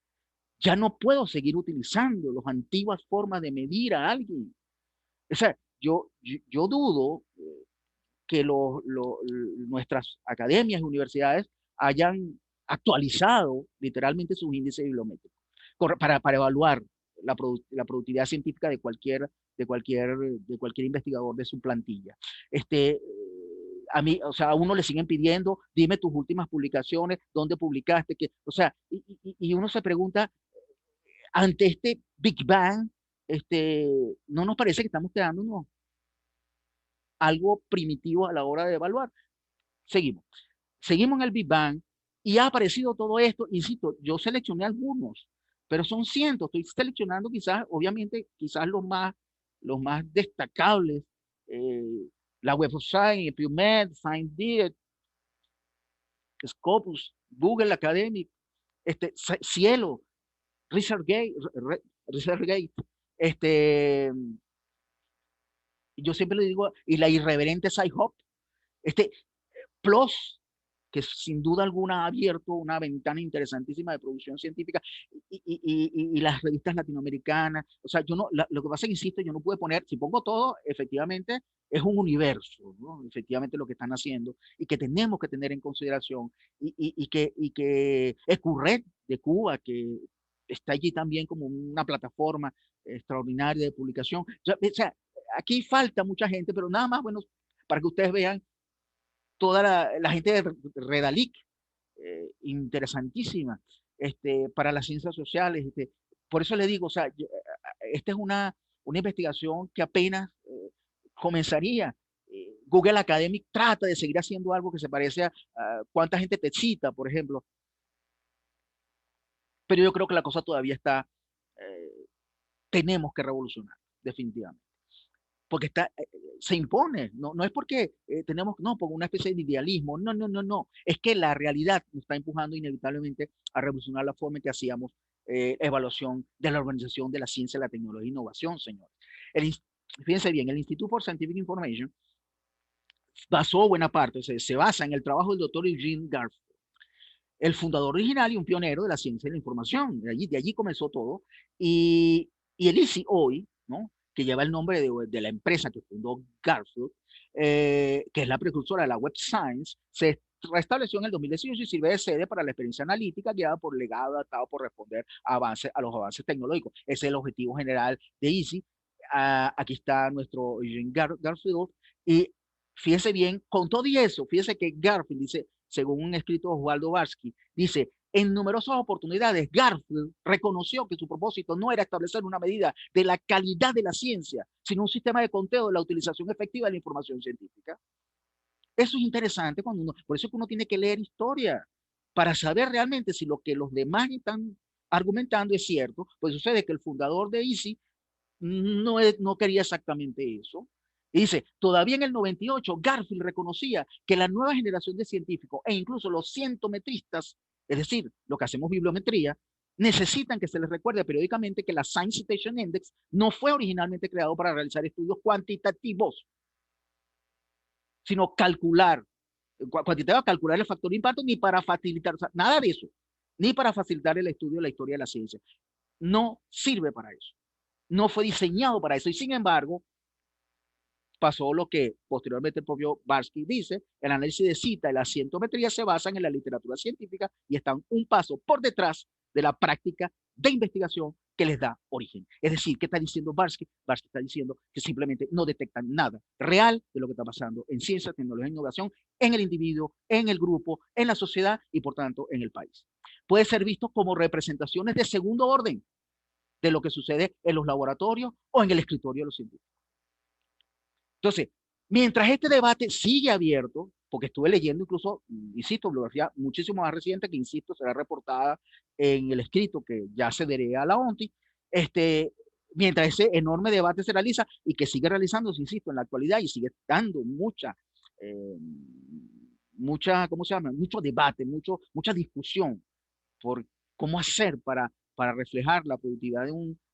[SPEAKER 2] Ya no puedo seguir utilizando las antiguas formas de medir a alguien. O sea, yo dudo que nuestras academias y universidades hayan actualizado literalmente sus índices bibliométricos para evaluar la productividad científica de cualquier investigador de su plantilla. A mí, o sea, a uno le siguen pidiendo, dime tus últimas publicaciones, dónde publicaste, o sea, y uno se pregunta, ante este Big Bang, no nos parece que estamos quedándonos algo primitivo a la hora de evaluar. Seguimos. seguimos en el Big Bang y ha aparecido todo esto. Insisto, yo seleccioné algunos, pero son cientos. Estoy seleccionando quizás, obviamente, quizás los más destacables. eh, la Web of Science, PubMed, ScienceDirect, Scopus, Google Academic, Cielo, ResearchGate, ResearchGate, este, yo siempre le digo, y la irreverente SciHub, este, PLOS, que sin duda alguna ha abierto una ventana interesantísima de producción científica y las revistas latinoamericanas. O sea, yo no, lo que pasa es que, insisto, yo no pude poner, si pongo todo, efectivamente es un universo, ¿no? Efectivamente lo que están haciendo y que tenemos que tener en consideración y que EcuRed de Cuba, que está allí también como una plataforma extraordinaria de publicación. O sea, aquí falta mucha gente, pero nada más, bueno, para que ustedes vean toda la gente de Redalic, interesantísima, para las ciencias sociales. Por eso le digo, o sea, esta es una investigación que apenas comenzaría. Google Academic trata de seguir haciendo algo que se parece a cuánta gente te cita, por ejemplo, pero yo creo que la cosa todavía está, eh, tenemos que revolucionar, definitivamente. Porque se impone, no, no es porque tenemos, no, por una especie de idealismo, no, no, no, no, es que la realidad nos está empujando inevitablemente a revolucionar la forma en que hacíamos evaluación de la organización de la ciencia, la tecnología e innovación, señor. El, fíjense bien, el Institute for Scientific Information basó buena parte, se basa en el trabajo del doctor Eugene Garfield, el fundador original y un pionero de la ciencia de la información. De allí comenzó todo. Y el ICI hoy, ¿no? Que lleva el nombre de la empresa que fundó Garfield, que es la precursora de la Web Science, se restableció en el 2018 y sirve de sede para la experiencia analítica guiada por legado adaptado por responder a los avances tecnológicos. Ese es el objetivo general de ICI. Aquí está nuestro Eugene Garfield. Y fíjese bien, con todo y eso, fíjese que Garfield dice, según un escrito de Oswaldo Barsky, dice, en numerosas oportunidades, Garfield reconoció que su propósito no era establecer una medida de la calidad de la ciencia, sino un sistema de conteo de la utilización efectiva de la información científica. Eso es interesante cuando uno, por eso es que uno tiene que leer historia para saber realmente si lo que los demás están argumentando es cierto. Pues sucede que el fundador de ICI no quería exactamente eso. Y dice, todavía en el 98, Garfield reconocía que la nueva generación de científicos e incluso los cientometristas, es decir, lo que hacemos bibliometría, necesitan que se les recuerde periódicamente que la Science Citation Index no fue originalmente creado para realizar estudios cuantitativos, sino calcular, cuantitativo, calcular el factor de impacto, ni para facilitar, o sea, nada de eso, ni para facilitar el estudio de la historia de la ciencia. No sirve para eso. No fue diseñado para eso. Y sin embargo, pasó lo que posteriormente el propio Barsky dice, el análisis de cita y la cientometría se basan en la literatura científica y están un paso por detrás de la práctica de investigación que les da origen. Es decir, ¿qué está diciendo Barsky? Barsky está diciendo que simplemente no detectan nada real de lo que está pasando en ciencia, tecnología e innovación, en el individuo, en el grupo, en la sociedad y por tanto en el país. Puede ser visto como representaciones de segundo orden de lo que sucede en los laboratorios o en el escritorio de los científicos. Entonces, mientras este debate sigue abierto, porque estuve leyendo incluso, insisto, bibliografía muchísimo más reciente, que insisto, será reportada en el escrito que ya cederé a la ONTI, mientras ese enorme debate se realiza y que sigue realizándose, insisto, en la actualidad y sigue dando eh, ¿cómo se llama? Mucho debate, mucha discusión por cómo hacer para reflejar la productividad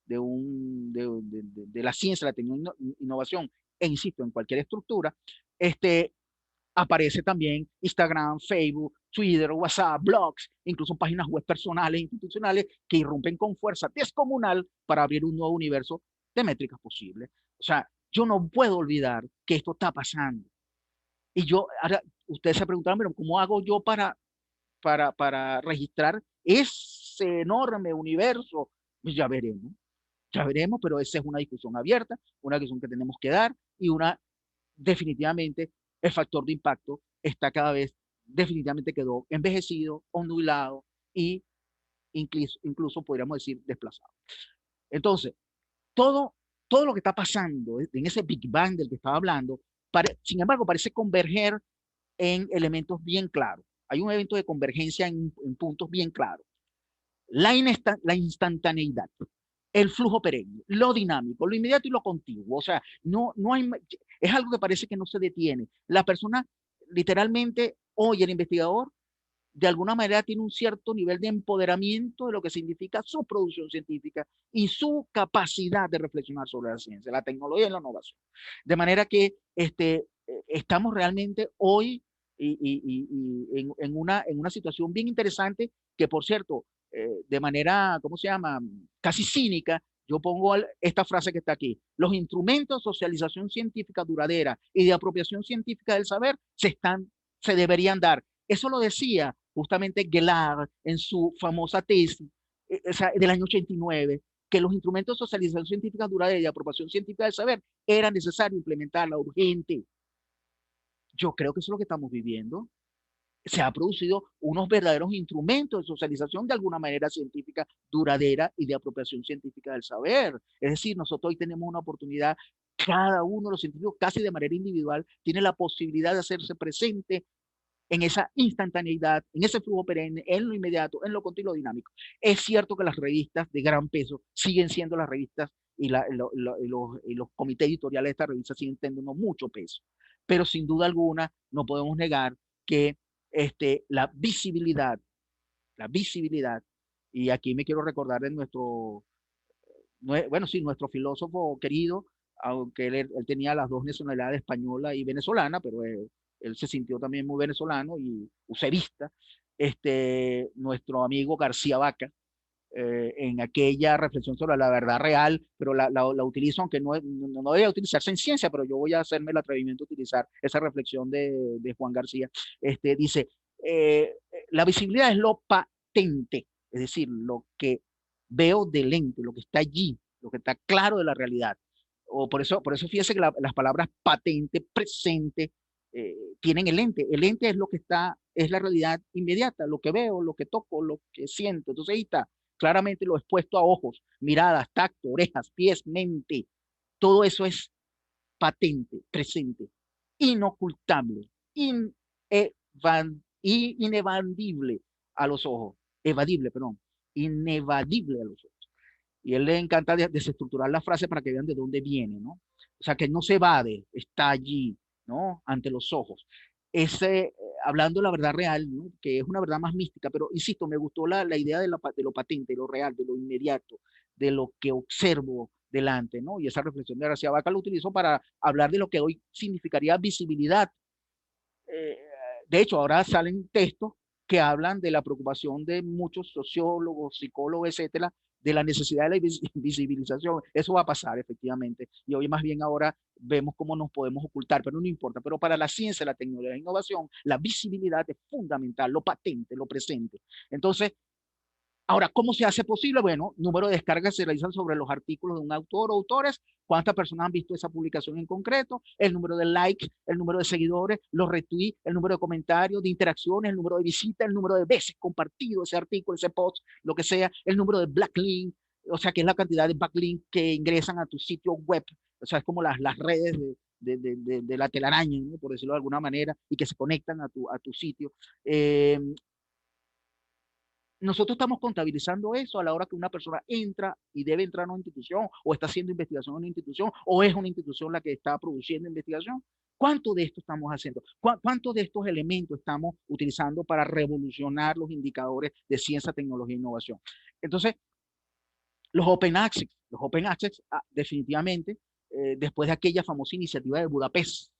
[SPEAKER 2] de la ciencia, la tecnología e innovación, e insisto, en cualquier estructura, aparece también Instagram, Facebook, Twitter, WhatsApp, blogs, incluso páginas web personales, institucionales, que irrumpen con fuerza descomunal para abrir un nuevo universo de métricas posibles. O sea, yo no puedo olvidar que esto está pasando. Y ahora, ustedes se preguntaron, pero ¿cómo hago yo para registrar ese enorme universo? Pues ya veremos, pero esa es una discusión abierta, una discusión que tenemos que dar y definitivamente, el factor de impacto está cada vez, definitivamente quedó envejecido, ondulado y incluso podríamos decir desplazado. Entonces, todo, todo lo que está pasando en ese Big Bang del que estaba hablando, sin embargo, parece converger en elementos bien claros. hay un evento de convergencia en puntos bien claros. La instantaneidad, el flujo perenne, lo dinámico, lo inmediato y lo contiguo. O sea, no hay, es algo que parece que no se detiene. La persona, literalmente, hoy el investigador, de alguna manera tiene un cierto nivel de empoderamiento de lo que significa su producción científica y su capacidad de reflexionar sobre la ciencia, la tecnología y la innovación. De manera que estamos realmente hoy en una situación bien interesante que, por cierto, de manera, ¿cómo se llama? Casi cínica, yo pongo esta frase que está aquí. Los instrumentos de socialización científica duradera y de apropiación científica del saber se deberían dar. Eso lo decía justamente Gellar en su famosa tesis del año 89, que los instrumentos de socialización científica duradera y de apropiación científica del saber era necesario implementarla urgente. Yo creo que eso es lo que estamos viviendo. Se ha producido unos verdaderos instrumentos de socialización de alguna manera científica duradera y de apropiación científica del saber. Es decir, nosotros hoy tenemos una oportunidad, cada uno de los científicos casi de manera individual tiene la posibilidad de hacerse presente en esa instantaneidad, en ese flujo perenne, en lo inmediato, en lo continuo dinámico. Es cierto que las revistas de gran peso siguen siendo las revistas y los comités editoriales de estas revistas siguen teniendo mucho peso, pero sin duda alguna no podemos negar que la visibilidad, y aquí me quiero recordar de bueno, sí, nuestro filósofo querido, aunque él tenía las dos nacionalidades, española y venezolana, pero él se sintió también muy venezolano y userista, nuestro amigo García Vaca, en aquella reflexión sobre la verdad real, pero la utilizo, aunque no debe utilizarse en ciencia, pero yo voy a hacerme el atrevimiento de utilizar esa reflexión de Juan García. Dice, la visibilidad es lo patente, es decir, lo que veo del ente, lo que está allí, lo que está claro de la realidad. O por eso fíjese que las palabras patente, presente, tienen el ente. El ente es lo que está, es la realidad inmediata, lo que veo, lo que toco, lo que siento. Entonces ahí está claramente lo expuesto a ojos, miradas, tacto, orejas, pies, mente. Todo eso es patente, presente, inocultable, inevadible a los ojos, evadible, perdón, inevadible a los ojos. Y a él le encanta desestructurar la frase para que vean de dónde viene, ¿no? O sea, que no se evade, está allí, ¿no? Ante los ojos. Hablando de la verdad real, ¿no? Que es una verdad más mística, pero insisto, me gustó la idea de lo patente, de lo real, de lo inmediato, de lo que observo delante, ¿no? Y esa reflexión de García Vaca lo utilizó para hablar de lo que hoy significaría visibilidad. Eh, de hecho, ahora salen textos que hablan de la preocupación de muchos sociólogos, psicólogos, etcétera, de la necesidad de la visibilización. Eso va a pasar, efectivamente. Y hoy más bien ahora vemos cómo nos podemos ocultar, pero no importa. Pero para la ciencia, la tecnología y la innovación, la visibilidad es fundamental, lo patente, lo presente. Entonces, ahora, ¿cómo se hace posible? Bueno, número de descargas se realizan sobre los artículos de un autor o autores, cuántas personas han visto esa publicación en concreto, el número de likes, el número de seguidores, los retweets, el número de comentarios, de interacciones, el número de visitas, el número de veces compartido ese artículo, ese post, lo que sea, el número de backlink, o sea, que es la cantidad de backlink que ingresan a tu sitio web, o sea, es como las redes de la telaraña, ¿no? Por decirlo de alguna manera, y que se conectan a tu sitio. Nosotros estamos contabilizando eso a la hora que una persona entra y debe entrar a una institución o está haciendo investigación en una institución o es una institución la que está produciendo investigación. ¿Cuánto de esto estamos haciendo? ¿Cuántos de estos elementos estamos utilizando para revolucionar los indicadores de ciencia, tecnología e innovación? Entonces, los open access definitivamente, después de aquella famosa iniciativa de Budapest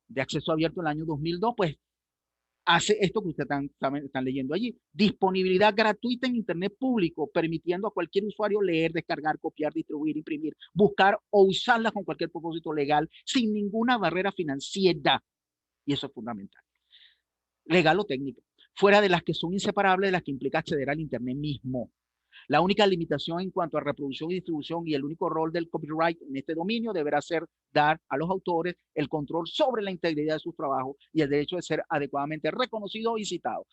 [SPEAKER 2] de acceso abierto en el año 2002, pues hace esto que ustedes están leyendo allí. Disponibilidad gratuita en Internet público, permitiendo a cualquier usuario leer, descargar, copiar, distribuir, imprimir, buscar o usarla con cualquier propósito legal, sin ninguna barrera financiera. Y eso es fundamental. Legal o técnica. Fuera de las que son inseparables de las que implica acceder al Internet mismo. La única limitación en cuanto a reproducción y distribución y el único rol del copyright en este dominio deberá ser dar a los autores el control sobre la integridad de sus trabajos y el derecho de ser adecuadamente reconocido y citado.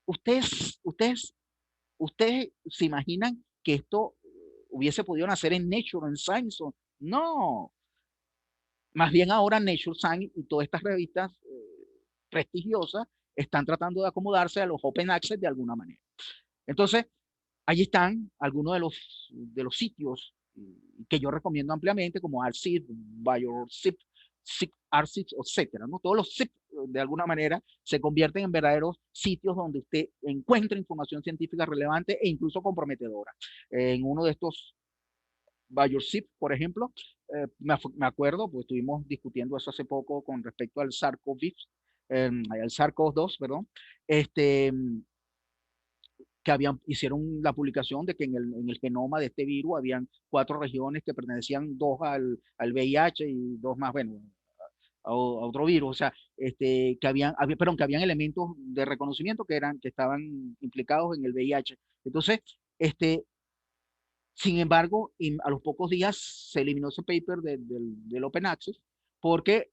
[SPEAKER 2] ¿Ustedes se imaginan que esto hubiese podido nacer en Nature, en Science? No. Más bien ahora Nature, Science y todas estas revistas prestigiosas están tratando de acomodarse a los open access de alguna manera. Entonces, ahí están algunos de los sitios que yo recomiendo ampliamente, como ARCID, BioZip, ARCID, etcétera, ¿no? Todos los zip, de alguna manera, se convierten en verdaderos sitios donde usted encuentra información científica relevante e incluso comprometedora. En uno de estos BioZip, por ejemplo, me acuerdo, pues estuvimos discutiendo eso hace poco con respecto al al SARS-CoV-2, perdón, este, que hicieron la publicación de que en el genoma de este virus habían 4 regiones que pertenecían, 2 al VIH y 2 más, bueno, a otro virus, o sea, perdón, que habían elementos de reconocimiento que estaban implicados en el VIH. Entonces, sin embargo, a los pocos días se eliminó ese paper del Open Access porque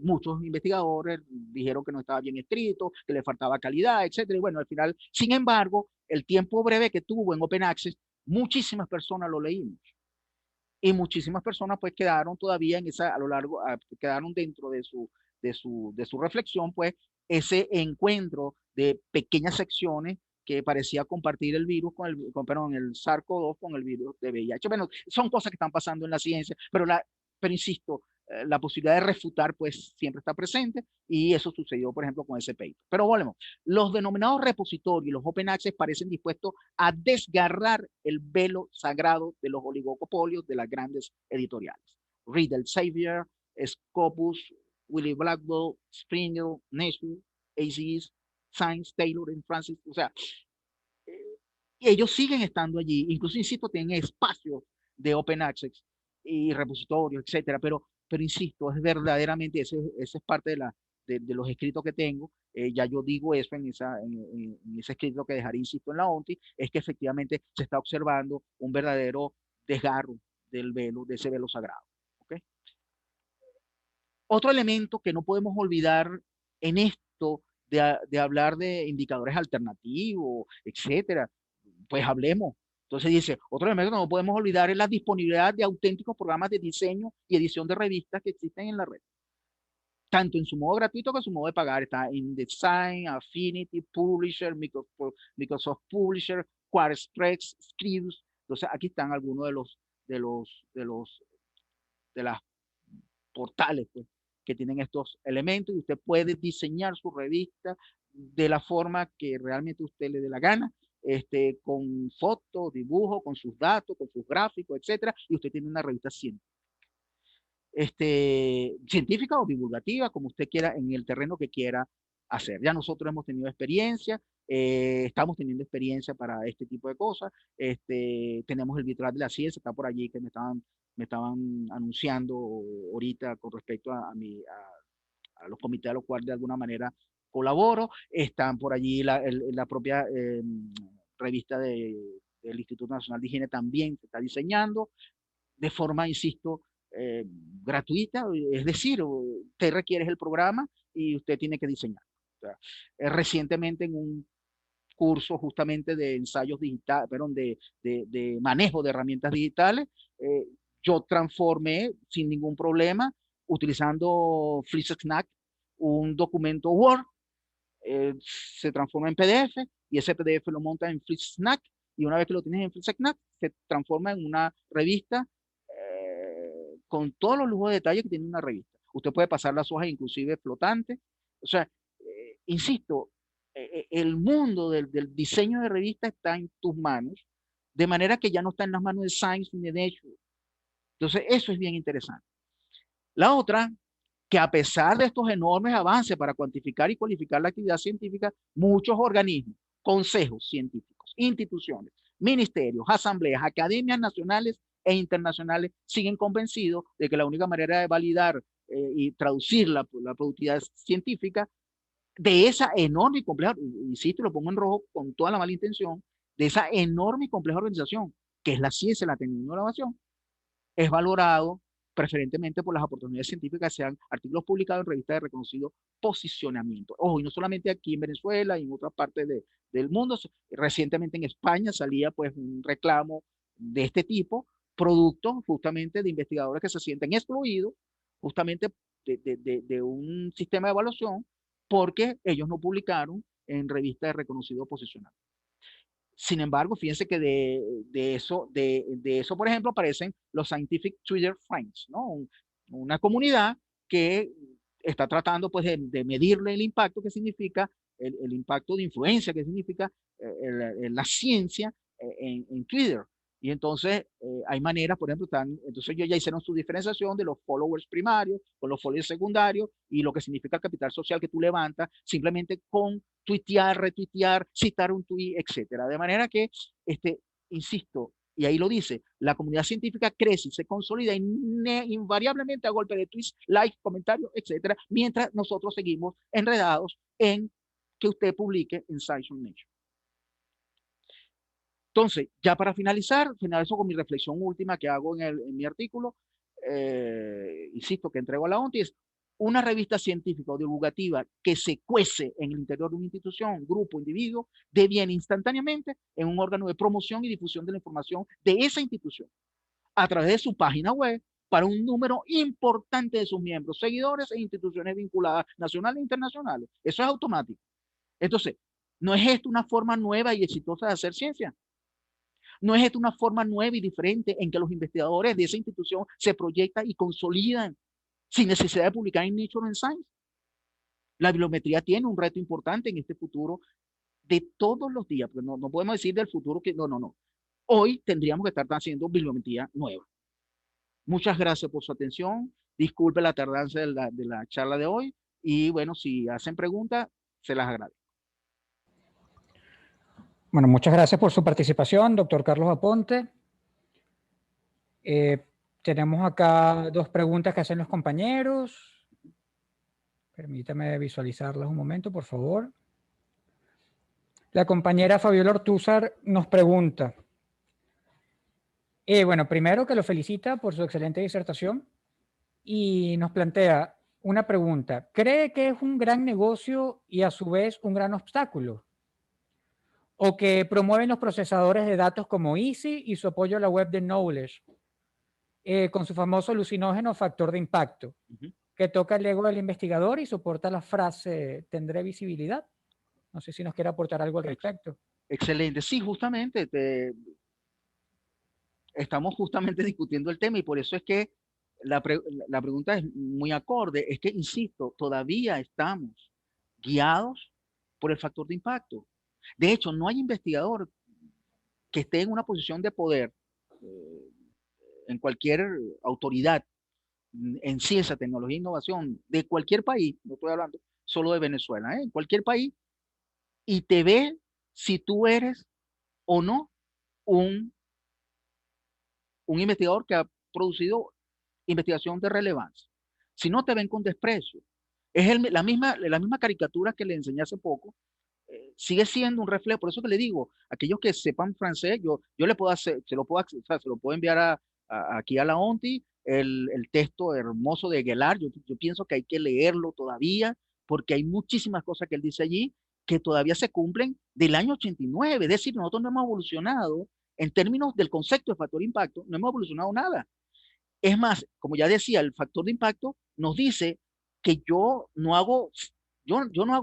[SPEAKER 2] muchos investigadores dijeron que no estaba bien escrito, que le faltaba calidad, etcétera. Y bueno, al final, sin embargo, el tiempo breve que tuvo en Open Access, muchísimas personas lo leímos. Y muchísimas personas pues quedaron todavía quedaron dentro de su reflexión, pues ese encuentro de pequeñas secciones que parecía compartir el virus perdón, el SARS-CoV-2 con el virus de VIH. Bueno, son cosas que están pasando en la ciencia, pero insisto, la posibilidad de refutar pues siempre está presente y eso sucedió, por ejemplo, con ese paper. Pero volvemos, los denominados repositorios, los open access parecen dispuestos a desgarrar el velo sagrado de los oligopolios de las grandes editoriales. Reed Elsevier, Scopus, Willy Blackwell, Springer, Nature, ACS, Science, Taylor y Francis, o sea, y ellos siguen estando allí, incluso, insisto, tienen espacios de open access y repositorios, etcétera, pero insisto, es verdaderamente, ese es parte de los escritos que tengo, ya yo digo eso en ese escrito que dejaré, insisto, en la ONTI, es que efectivamente se está observando un verdadero desgarro del velo, de ese velo sagrado. ¿Okay? Otro elemento que no podemos olvidar en esto de hablar de indicadores alternativos, etcétera, pues hablemos. Entonces dice, otro elemento que no podemos olvidar es la disponibilidad de auténticos programas de diseño y edición de revistas que existen en la red, tanto en su modo gratuito como en su modo de pagar. Está InDesign, Affinity, Publisher, Microsoft Publisher, QuadExpress, Scribus. Entonces aquí están algunos de las portales pues, que tienen estos elementos y usted puede diseñar su revista de la forma que realmente usted le dé la gana, con fotos, dibujos, con sus datos, con sus gráficos, etcétera, y usted tiene una revista científica o divulgativa, como usted quiera, en el terreno que quiera hacer. Ya nosotros hemos tenido experiencia, estamos teniendo experiencia para este tipo de cosas. Tenemos el Vitral de la Ciencia, está por allí, que me estaban anunciando ahorita con respecto a los comités a los cuales de alguna manera colaboro. Están por allí la propia revista del Instituto Nacional de Higiene también se está diseñando de forma, insisto, gratuita, es decir, usted requiere el programa y usted tiene que diseñar. O sea, recientemente en un curso justamente de ensayos digitales, perdón, de manejo de herramientas digitales, eh, yo transformé sin ningún problema, utilizando FlixSnack, un documento Word, se transforma en PDF y ese PDF lo monta en FlixSnack y una vez que lo tienes en FlixSnack se transforma en una revista con todos los lujos de detalle que tiene una revista. Usted puede pasar las hojas inclusive flotantes. O sea, insisto, el mundo del diseño de revista está en tus manos, de manera que ya no está en las manos de Science ni de Nature. Entonces, eso es bien interesante. La otra, que a pesar de estos enormes avances para cuantificar y cualificar la actividad científica, muchos organismos, consejos científicos, instituciones, ministerios, asambleas, academias nacionales e internacionales siguen convencidos de que la única manera de validar y traducir la productividad científica de esa enorme y compleja, insisto, lo pongo en rojo con toda la mala intención, de esa enorme y compleja organización que es la ciencia, la tecnología y la innovación, es valorado preferentemente por las oportunidades científicas, sean artículos publicados en revistas de reconocido posicionamiento. Ojo, y no solamente aquí en Venezuela y en otras partes del mundo, recientemente en España salía pues un reclamo de este tipo, producto justamente de investigadores que se sienten excluidos justamente de un sistema de evaluación porque ellos no publicaron en revistas de reconocido posicional. Sin embargo, fíjense que de eso, por ejemplo, aparecen los Scientific Twitter Friends, ¿no? Una comunidad que está tratando pues, de medirle el impacto que significa, el impacto de influencia que significa la ciencia en Twitter. Y entonces hay maneras, por ejemplo, entonces ellos ya hicieron su diferenciación de los followers primarios con los followers secundarios y lo que significa el capital social que tú levantas simplemente con tuitear, retuitear, citar un tweet, etcétera. De manera que, insisto, y ahí lo dice, la comunidad científica crece y se consolida invariablemente a golpe de tweets, likes, comentarios, etcétera, mientras nosotros seguimos enredados en que usted publique en Science Nature. Entonces, ya para finalizo con mi reflexión última que hago en mi artículo, insisto, que entrego a la ONTI, es una revista científica o divulgativa que se cuece en el interior de una institución, grupo, individuo, deviene instantáneamente en un órgano de promoción y difusión de la información de esa institución a través de su página web para un número importante de sus miembros, seguidores e instituciones vinculadas nacionales e internacionales. Eso es automático. Entonces, ¿no es esto una forma nueva y exitosa de hacer ciencia? ¿No es esto una forma nueva y diferente en que los investigadores de esa institución se proyectan y consolidan sin necesidad de publicar en Nature and Science? La bibliometría tiene un reto importante en este futuro de todos los días, porque no podemos decir del futuro que no. Hoy tendríamos que estar haciendo bibliometría nueva. Muchas gracias por su atención. Disculpe la tardanza de la charla de hoy y bueno, si hacen preguntas, se las agradezco.
[SPEAKER 1] Bueno, muchas gracias por su participación, doctor Carlos Aponte. Tenemos acá dos preguntas que hacen los compañeros. Permítame visualizarlas un momento, por favor. La compañera Fabiola Ortúzar nos pregunta. Bueno, primero que lo felicita por su excelente disertación y nos plantea una pregunta. ¿Cree que es un gran negocio y a su vez un gran obstáculo? ¿O que promueven los procesadores de datos como Easy y su apoyo a la web de Knowledge con su famoso alucinógeno factor de impacto, que toca el ego del investigador y soporta la frase ¿tendré visibilidad? No sé si nos quiere aportar algo al respecto.
[SPEAKER 2] Excelente. Sí, justamente estamos justamente discutiendo el tema y por eso es que la pregunta es muy acorde. Es que, insisto, todavía estamos guiados por el factor de impacto. De hecho, no hay investigador que esté en una posición de poder en cualquier autoridad en ciencia, tecnología e innovación de cualquier país, no estoy hablando solo de Venezuela, en cualquier país, y te ve si tú eres o no un investigador que ha producido investigación de relevancia. Si no, te ven con desprecio. Es la misma caricatura que le enseñé hace poco, sigue siendo un reflejo. Por eso que le digo, aquellos que sepan francés, yo le puedo hacer, o sea, se lo puedo enviar aquí a la ONTI, el texto hermoso de Guelar. Yo pienso que hay que leerlo todavía, porque hay muchísimas cosas que él dice allí que todavía se cumplen del año 89. Es decir, nosotros no hemos evolucionado en términos del concepto de factor de impacto, no hemos evolucionado nada. Es más, como ya decía, el factor de impacto nos dice que yo no hago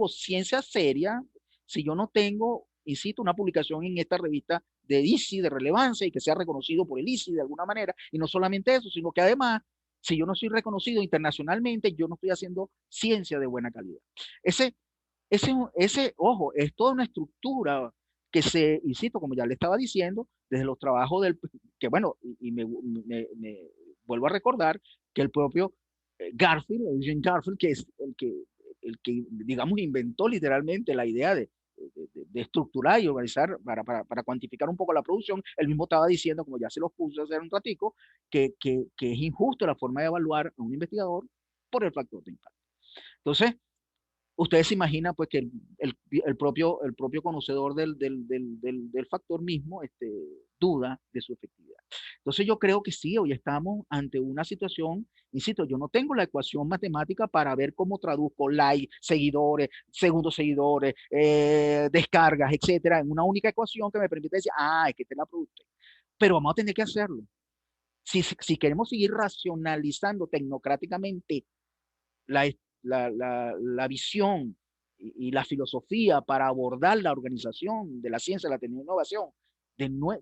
[SPEAKER 2] ciencia seria si yo no tengo, insisto, una publicación en esta revista de ICI de relevancia y que sea reconocido por el ICI de alguna manera. Y no solamente eso, sino que además, si yo no soy reconocido internacionalmente, yo no estoy haciendo ciencia de buena calidad. Ojo, es toda una estructura que insisto, como ya le estaba diciendo, desde los trabajos que bueno, y me vuelvo a recordar que el propio Garfield, Eugene Garfield, que es el que, digamos, inventó literalmente la idea de estructurar y organizar para cuantificar un poco la producción, él mismo estaba diciendo, como ya se los puse hace un ratico, que es injusto la forma de evaluar a un investigador por el factor de impacto. Entonces, ustedes se imaginan pues que el propio conocedor del factor mismo duda de su efectividad. Entonces yo creo que sí, hoy estamos ante una situación, insisto, yo no tengo la ecuación matemática para ver cómo traduzco likes, seguidores, segundos seguidores, descargas, etcétera, en una única ecuación que me permite decir, es que la produce. Pero vamos a tener que hacerlo. Si queremos seguir racionalizando tecnocráticamente la visión y la filosofía para abordar la organización de la ciencia, la tecnología y innovación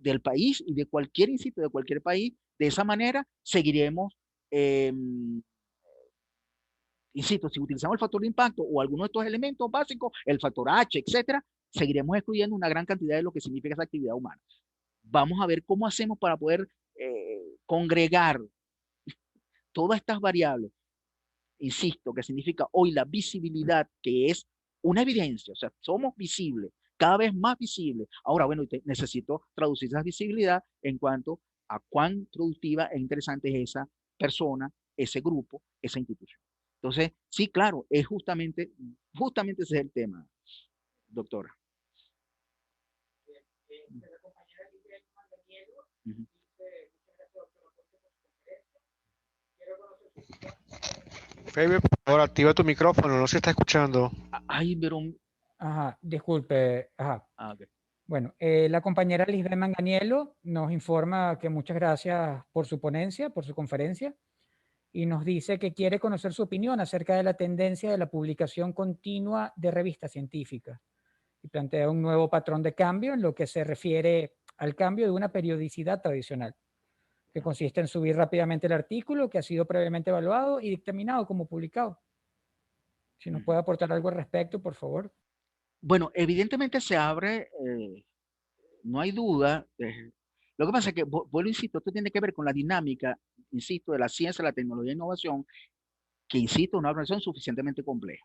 [SPEAKER 2] del país y de cualquier instituto de cualquier país. De esa manera seguiremos, eh, insisto, si utilizamos el factor de impacto o alguno de estos elementos básicos, el factor H, etcétera, seguiremos excluyendo una gran cantidad de lo que significa esa actividad humana. Vamos a ver cómo hacemos para poder congregar todas estas variables, insisto, que significa hoy la visibilidad, que es una evidencia, o sea, somos visibles, cada vez más visibles. Ahora, bueno, necesito traducir esa visibilidad en cuanto a cuán productiva e interesante es esa persona, ese grupo, esa institución. Entonces, sí, claro, es justamente ese es el tema, doctora. Uh-huh.
[SPEAKER 3] Fabián, por favor, activa tu micrófono, no se está escuchando.
[SPEAKER 2] Ay, pero...
[SPEAKER 1] Ajá, disculpe. Ajá.
[SPEAKER 2] Okay.
[SPEAKER 1] Bueno, la compañera Lisbeth Manganiello nos informa que muchas gracias por su ponencia, por su conferencia, y nos dice que quiere conocer su opinión acerca de la tendencia de la publicación continua de revistas científicas y plantea un nuevo patrón de cambio en lo que se refiere al cambio de una periodicidad tradicional, que consiste en subir rápidamente el artículo que ha sido previamente evaluado y dictaminado como publicado. Si nos puede aportar algo al respecto, por favor.
[SPEAKER 2] Bueno, evidentemente se abre, no hay duda. Lo que pasa es que, vuelvo, insisto, esto tiene que ver con la dinámica, insisto, de la ciencia, la tecnología e innovación, que, insisto, es una organización suficientemente compleja.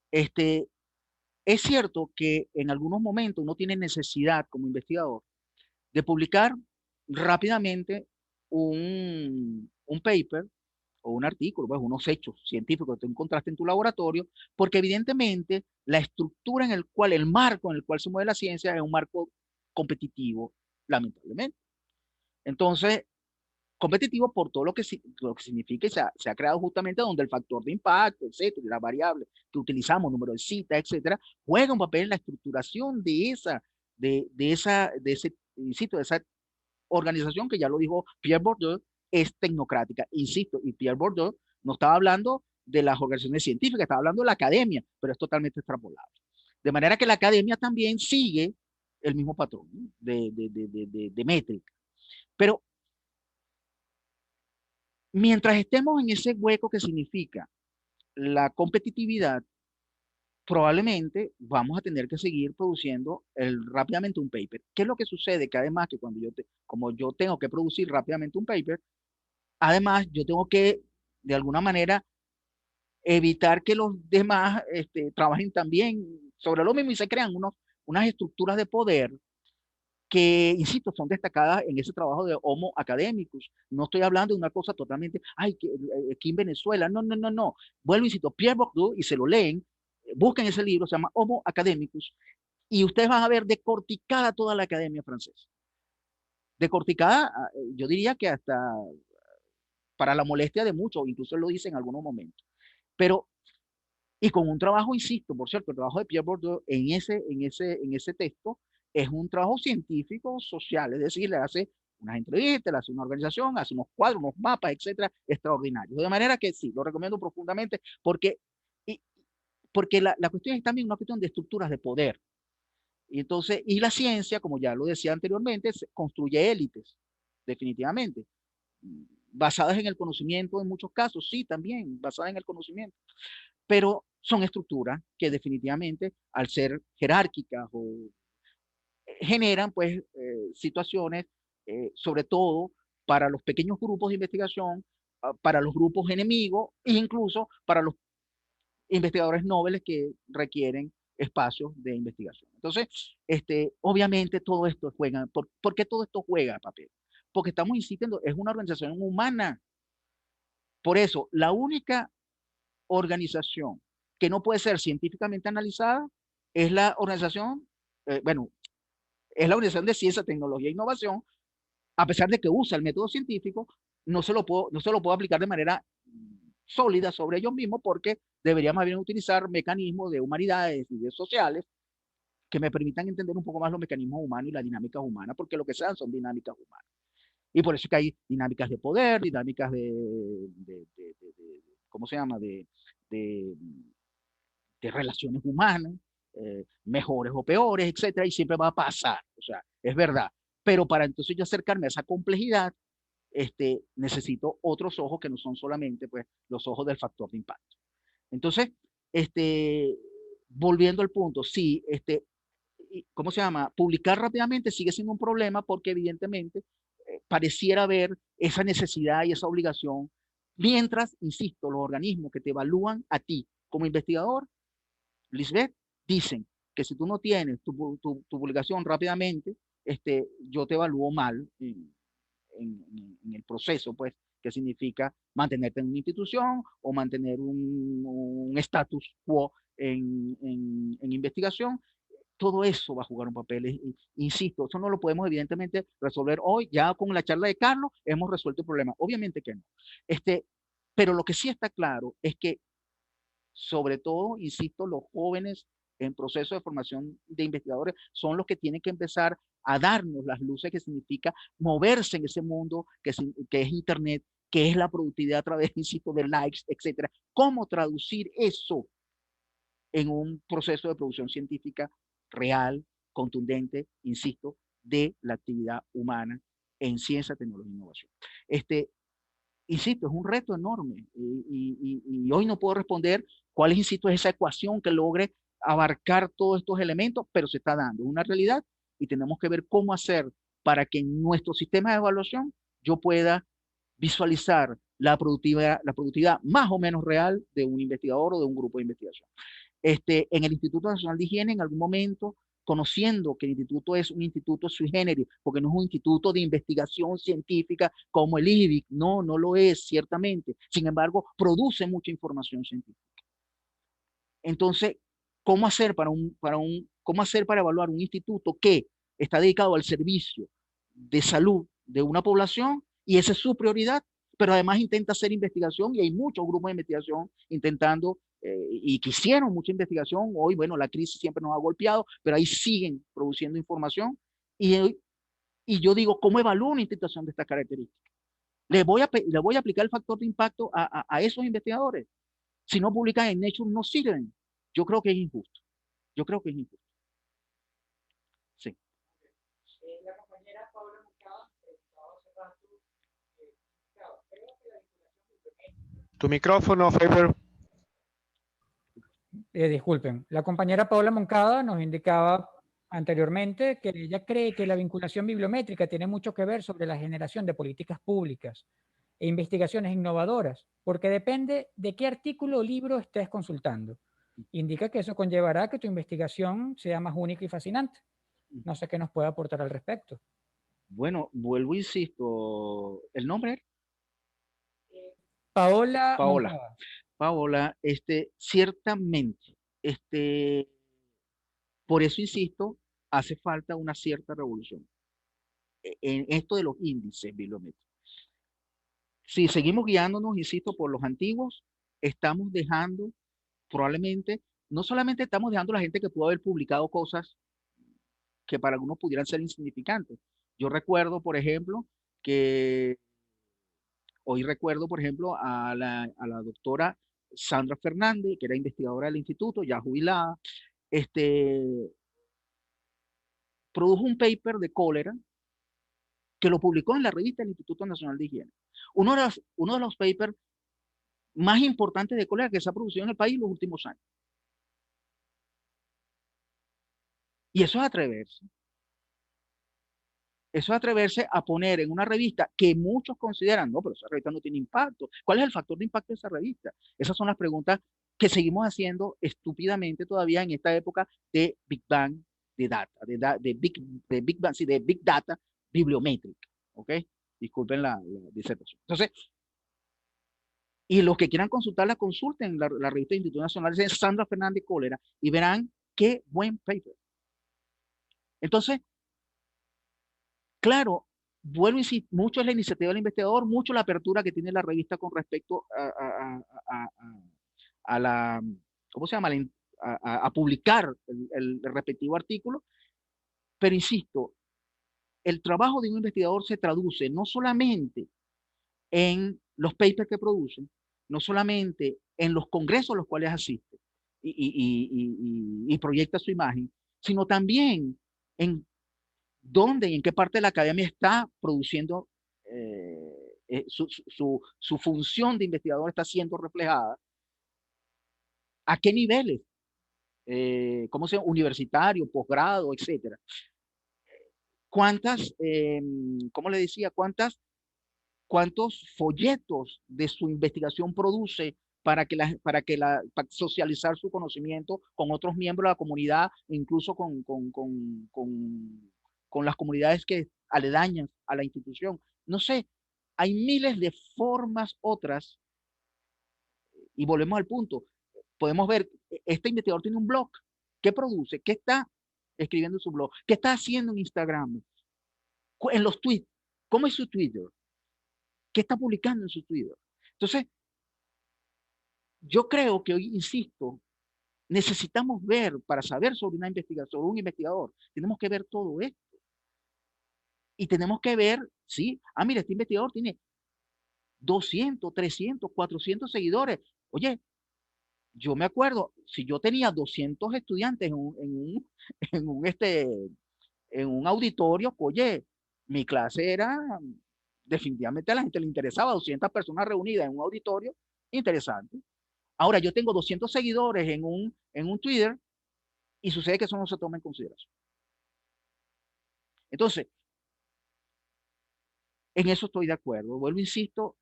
[SPEAKER 2] Es cierto que en algunos momentos uno tiene necesidad como investigador de publicar rápidamente un paper o un artículo, pues unos hechos científicos que tú encontraste en tu laboratorio, porque evidentemente la estructura en el cual, el marco en el cual se mueve la ciencia es un marco competitivo, lamentablemente. Entonces, competitivo por todo lo que significa y se ha creado justamente donde el factor de impacto, etcétera, y las variables que utilizamos, número de citas, etcétera, juega un papel en la estructuración de ese, insisto, de esa organización que ya lo dijo Pierre Bourdieu, es tecnocrática, insisto, y Pierre Bourdieu no estaba hablando de las organizaciones científicas, estaba hablando de la academia, pero es totalmente extrapolable. De manera que la academia también sigue el mismo patrón, ¿no? de métrica. Pero mientras estemos en ese hueco que significa la competitividad, probablemente vamos a tener que seguir produciendo rápidamente un paper. ¿Qué es lo que sucede? Que además que como yo tengo que producir rápidamente un paper, además yo tengo que, de alguna manera, evitar que los demás trabajen también sobre lo mismo y se crean unas estructuras de poder que, insisto, son destacadas en ese trabajo de Homo Academicus. No estoy hablando de una cosa totalmente, ay, que aquí en Venezuela, no, no, no, no. Vuelvo, insisto, Pierre Bourdieu, y se lo leen, busquen ese libro, se llama Homo Academicus, y ustedes van a ver decorticada toda la academia francesa. Decorticada, yo diría que hasta para la molestia de muchos, incluso él lo dice en algunos momentos. Pero, y con un trabajo, insisto, por cierto, el trabajo de Pierre Bourdieu en ese texto es un trabajo científico, social, es decir, le hace unas entrevistas, le hace una organización, hace unos cuadros, unos mapas, etcétera, extraordinarios. De manera que sí, lo recomiendo profundamente porque, y, porque la cuestión es también una cuestión de estructuras de poder. Y entonces, y la ciencia, como ya lo decía anteriormente, construye élites, definitivamente, basadas en el conocimiento en muchos casos, sí, también, basadas en el conocimiento, pero son estructuras que definitivamente, al ser jerárquicas o generan pues situaciones, sobre todo para los pequeños grupos de investigación, para los grupos enemigos e incluso para los investigadores nobles que requieren espacios de investigación. Entonces, obviamente todo esto juega. ¿Por qué todo esto juega papel? Porque estamos insistiendo, es una organización humana. Por eso, la única organización que no puede ser científicamente analizada es la organización, bueno, es la Organización de Ciencia, Tecnología e Innovación, a pesar de que usa el método científico, no se lo puedo aplicar de manera sólida sobre ellos mismos porque debería más bien utilizar mecanismos de humanidades y de sociales que me permitan entender un poco más los mecanismos humanos y las dinámicas humanas, porque lo que sean son dinámicas humanas. Y por eso es que hay dinámicas de poder, dinámicas ¿cómo se llama? De de relaciones humanas, mejores o peores, etcétera, y siempre va a pasar, o sea, es verdad. Pero para entonces yo acercarme a esa complejidad, necesito otros ojos que no son solamente pues, los ojos del factor de impacto. Entonces, volviendo al punto, sí, ¿cómo se llama? Publicar rápidamente sigue siendo un problema porque evidentemente pareciera haber esa necesidad y esa obligación, mientras, insisto, los organismos que te evalúan a ti como investigador, Lisbeth, dicen que si tú no tienes tu publicación rápidamente, yo te evalúo mal en el proceso, pues, que significa mantenerte en una institución o mantener un status quo en investigación. Todo eso va a jugar un papel. Insisto, eso no lo podemos evidentemente resolver hoy. Ya con la charla de Carlos hemos resuelto el problema. Obviamente que no. Pero lo que sí está claro es que, sobre todo, insisto, los jóvenes en proceso de formación de investigadores son los que tienen que empezar a darnos las luces que significa moverse en ese mundo que es Internet, que es la productividad a través, insisto, de likes, etcétera. ¿Cómo traducir eso en un proceso de producción científica real, contundente, insisto, de la actividad humana en ciencia, tecnología e innovación? Insisto, es un reto enorme y hoy no puedo responder cuál es, insisto, esa ecuación que logre abarcar todos estos elementos, pero se está dando, es una realidad y tenemos que ver cómo hacer para que en nuestro sistema de evaluación yo pueda visualizar la productividad más o menos real de un investigador o de un grupo de investigación. En el Instituto Nacional de Higiene, en algún momento, conociendo que el instituto es un instituto sui generis, porque no es un instituto de investigación científica como el IBIC, no lo es, ciertamente. Sin embargo, produce mucha información científica. Entonces, ¿cómo hacer para evaluar un instituto que está dedicado al servicio de salud de una población y esa es su prioridad, pero además intenta hacer investigación y hay muchos grupos de investigación intentando y que hicieron mucha investigación? Hoy, bueno, la crisis siempre nos ha golpeado, pero ahí siguen produciendo información y yo digo, ¿cómo evalúo una institución de estas características? ¿Le voy a aplicar el factor de impacto a esos investigadores? Si no publican en Nature, no sirven. Yo creo que es injusto. Yo creo que es injusto. Sí.
[SPEAKER 1] La compañera Paula Moncada estaba cerrando,
[SPEAKER 3] Tu micrófono, Faber.
[SPEAKER 1] disculpen, la compañera Paula Moncada nos indicaba anteriormente que ella cree que la vinculación bibliométrica tiene mucho que ver sobre la generación de políticas públicas e investigaciones innovadoras, porque depende de qué artículo o libro estés consultando. Indica que eso conllevará a que tu investigación sea más única y fascinante. No sé qué nos puede aportar al respecto.
[SPEAKER 2] Bueno, vuelvo, insisto, ¿el nombre?
[SPEAKER 1] Paola
[SPEAKER 2] Paola.
[SPEAKER 1] Moncada.
[SPEAKER 2] Paola, ciertamente, por eso insisto, hace falta una cierta revolución en esto de los índices bibliométricos. Si seguimos guiándonos, insisto, por los antiguos, estamos dejando probablemente, no solamente estamos dejando a la gente que pudo haber publicado cosas que para algunos pudieran ser insignificantes. Yo recuerdo, por ejemplo, a la doctora Sandra Fernández, que era investigadora del instituto, ya jubilada, produjo un paper de cólera que lo publicó en la revista del Instituto Nacional de Higiene. Uno de los papers más importantes de cólera que se ha producido en el país en los últimos años. Y eso es atreverse. Eso es atreverse a poner en una revista que muchos consideran, no, pero esa revista no tiene impacto. ¿Cuál es el factor de impacto de esa revista? Esas son las preguntas que seguimos haciendo estúpidamente todavía en esta época de Big Bang de data, de Big Data bibliométrica. ¿Ok? Disculpen la disertación. Entonces, y los que quieran consultarla, consulten la revista del Instituto Nacional de Sandra Fernández Cólera y verán qué buen paper. Entonces, claro, vuelvo a insistir, mucho es la iniciativa del investigador, mucho la apertura que tiene la revista con respecto a la, ¿cómo se llama? A publicar el respectivo artículo, pero insisto, el trabajo de un investigador se traduce no solamente en los papers que producen, no solamente en los congresos a los cuales asiste, y proyecta su imagen, sino también en dónde y en qué parte de la academia está produciendo su función de investigador está siendo reflejada, a qué niveles, cómo sea, universitario, posgrado, etcétera. ¿Cuántas, cómo le decía, cuántos folletos de su investigación produce para socializar su conocimiento con otros miembros de la comunidad, incluso con las comunidades que aledañan a la institución? No sé, hay miles de formas otras, y volvemos al punto. Podemos ver, este investigador tiene un blog. ¿Qué produce? ¿Qué está escribiendo en su blog? ¿Qué está haciendo en Instagram? En los tweets. ¿Cómo es su Twitter? ¿Qué está publicando en su Twitter? Entonces, yo creo que hoy, insisto, necesitamos ver, para saber sobre una investigación, sobre un investigador, tenemos que ver todo esto. Y tenemos que ver, sí, mira, este investigador tiene 200, 300, 400 seguidores. Oye, yo me acuerdo, si yo tenía 200 estudiantes en un, en un auditorio, oye, mi clase era, definitivamente a la gente le interesaba, 200 personas reunidas en un auditorio, interesante. Ahora, yo tengo 200 seguidores en un Twitter y sucede que eso no se toma en consideración. Entonces, en eso estoy de acuerdo. Vuelvo, insisto,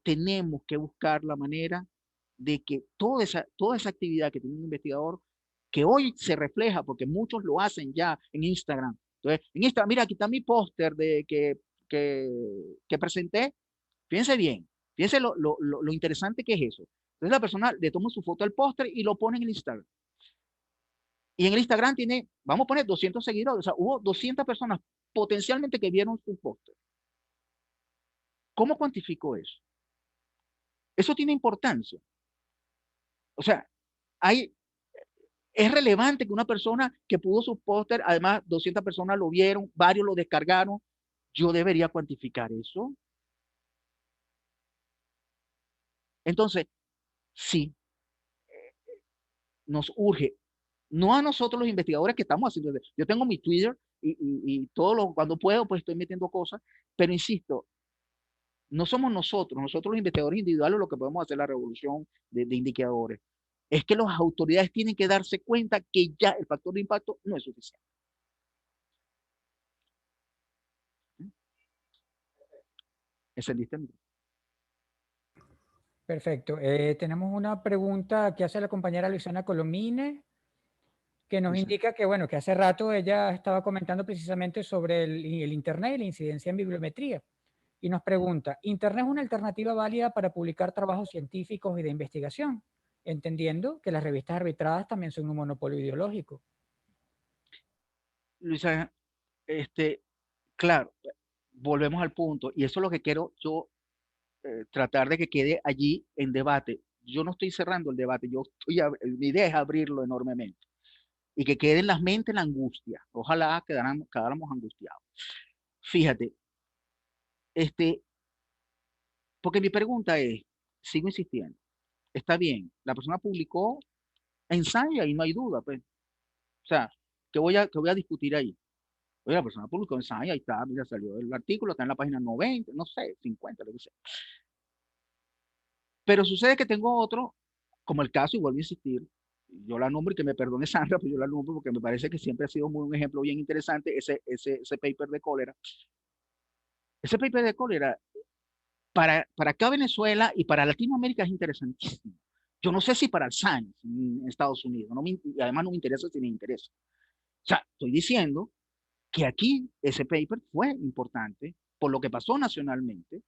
[SPEAKER 2] tenemos que buscar la manera de que toda esa actividad que tiene un investigador, que hoy se refleja, porque muchos lo hacen ya en Instagram. Entonces, en Instagram, mira, aquí está mi póster que presenté. Fíjense bien, fíjense lo interesante que es eso. Entonces la persona le toma su foto al póster y lo pone en el Instagram. Y en el Instagram tiene, vamos a poner 200 seguidores, o sea, hubo 200 personas potencialmente que vieron su póster. ¿Cómo cuantificó eso? Eso tiene importancia. O sea, es relevante que una persona que pudo su póster, además 200 personas lo vieron, varios lo descargaron, yo debería cuantificar eso. Entonces, sí, nos urge, no a nosotros los investigadores que estamos haciendo. Yo tengo mi Twitter y cuando puedo, pues estoy metiendo cosas, pero insisto, no somos nosotros los investigadores individuales, lo que podemos hacer la revolución de indicadores. Es que las autoridades tienen que darse cuenta que ya el factor de impacto no es suficiente. ¿Encendiste?
[SPEAKER 1] Perfecto. Tenemos una pregunta que hace la compañera Luisana Colomine, que nos
[SPEAKER 2] Luisa.
[SPEAKER 1] indica que, bueno, que hace rato ella estaba comentando precisamente sobre el Internet y la incidencia en bibliometría. Y nos pregunta, ¿Internet es una alternativa válida para publicar trabajos científicos y de investigación? Entendiendo que las revistas arbitradas también son un monopolio ideológico.
[SPEAKER 2] Luisa, claro, volvemos al punto, y eso es lo que quiero yo tratar de que quede allí en debate. Yo no estoy cerrando el debate, mi idea es abrirlo enormemente y que quede en las mentes la angustia. Ojalá quedáramos angustiados. Fíjate, este, porque mi pregunta es, sigo insistiendo, está bien, la persona publicó, ensaya y no hay duda, pues. O sea, qué voy a discutir ahí? Oye, la persona publicó ensayo, ahí está, mira, salió el artículo, está en la página 90, no sé, 50, lo que sea. Pero sucede que tengo otro, como el caso, y vuelvo a insistir, yo la nombro y que me perdone Sandra, pero yo la nombro porque me parece que siempre ha sido un ejemplo bien interesante ese paper de cólera. Ese paper de cólera, para acá Venezuela y para Latinoamérica es interesantísimo. Yo no sé si para el Science en Estados Unidos, y además no me interesa si me interesa. O sea, estoy diciendo que aquí ese paper fue importante por lo que pasó nacionalmente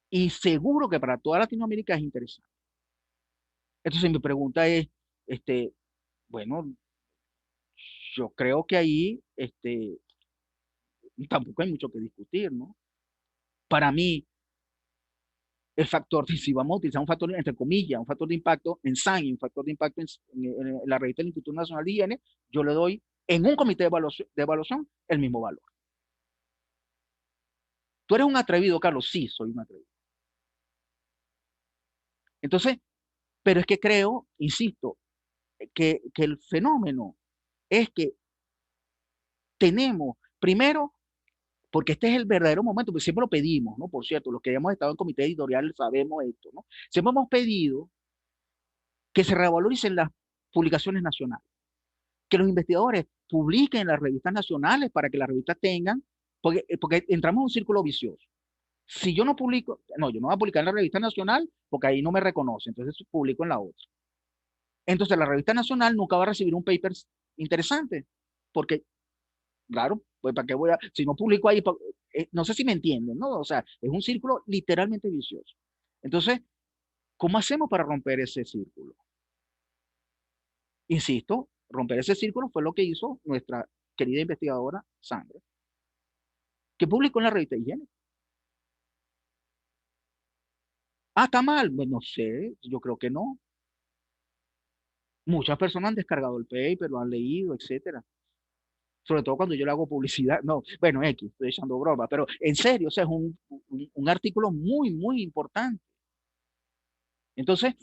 [SPEAKER 2] y seguro que para toda Latinoamérica es interesante. Entonces mi pregunta es, bueno, yo creo que ahí tampoco hay mucho que discutir, ¿no? Para mí, el factor, si vamos a utilizar un factor, entre comillas, un factor de impacto en SAN y un factor de impacto en la revista del Instituto Nacional de Higiene, yo le doy en un comité de evaluación el mismo valor. ¿Tú eres un atrevido, Carlos? Sí, soy un atrevido. Entonces, Pero es que creo, insisto, que el fenómeno es que tenemos, primero, porque este es el verdadero momento, porque siempre lo pedimos, ¿no? Por cierto, los que hemos estado en comité editorial sabemos esto, ¿no? Siempre hemos pedido que se revaloricen las publicaciones nacionales, que los investigadores publiquen en las revistas nacionales para que las revistas tengan, porque entramos en un círculo vicioso. Si yo no publico, no, yo no voy a publicar en la revista nacional porque ahí no me reconoce, entonces publico en la otra. Entonces la revista nacional nunca va a recibir un paper interesante, porque, claro, pues para qué voy a, si no publico ahí, no sé si me entienden, ¿no? O sea, es un círculo literalmente vicioso. Entonces, ¿cómo hacemos para romper ese círculo? Insisto, romper ese círculo fue lo que hizo nuestra querida investigadora Sandra, que publicó en la revista Higiene. Ah, está mal. Pues no sé, yo creo que no. Muchas personas han descargado el paper, lo han leído, etcétera. Sobre todo cuando yo le hago publicidad. No, bueno, X, estoy echando broma, pero en serio, o sea, es un artículo muy, muy importante. Entonces,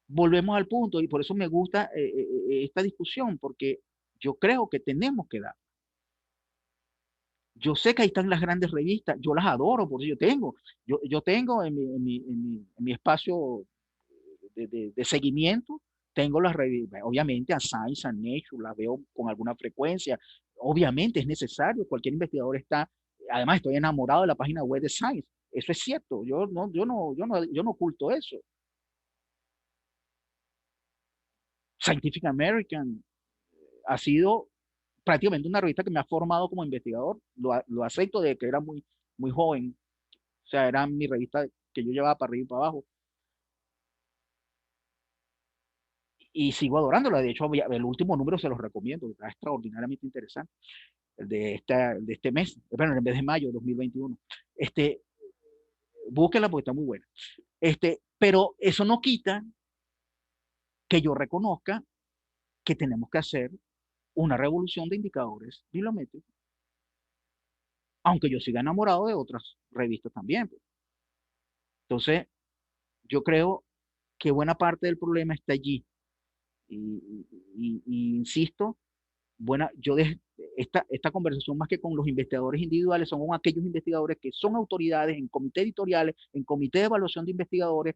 [SPEAKER 2] volvemos al punto y por eso me gusta esta discusión, porque yo creo que tenemos que dar. Yo sé que ahí están las grandes revistas, yo las adoro, por eso yo tengo en mi espacio de seguimiento, tengo las revistas, obviamente a Science, a Nature, las veo con alguna frecuencia, obviamente es necesario, cualquier investigador está, además estoy enamorado de la página web de Science, eso es cierto, yo no oculto eso. Scientific American ha sido prácticamente una revista que me ha formado como investigador, lo acepto de que era muy, muy joven, o sea, era mi revista que yo llevaba para arriba y para abajo, y sigo adorándola. De hecho, el último número se los recomiendo, está extraordinariamente interesante, el de este mes, bueno, en vez de mayo de 2021. Este, búsquela porque está muy buena. Pero eso no quita que yo reconozca que tenemos que hacer una revolución de indicadores bibliométricos, aunque yo siga enamorado de otras revistas también, pues. Entonces, yo creo que buena parte del problema está allí. Y insisto, esta conversación más que con los investigadores individuales, son con aquellos investigadores que son autoridades en comités editoriales, en comité de evaluación de investigadores,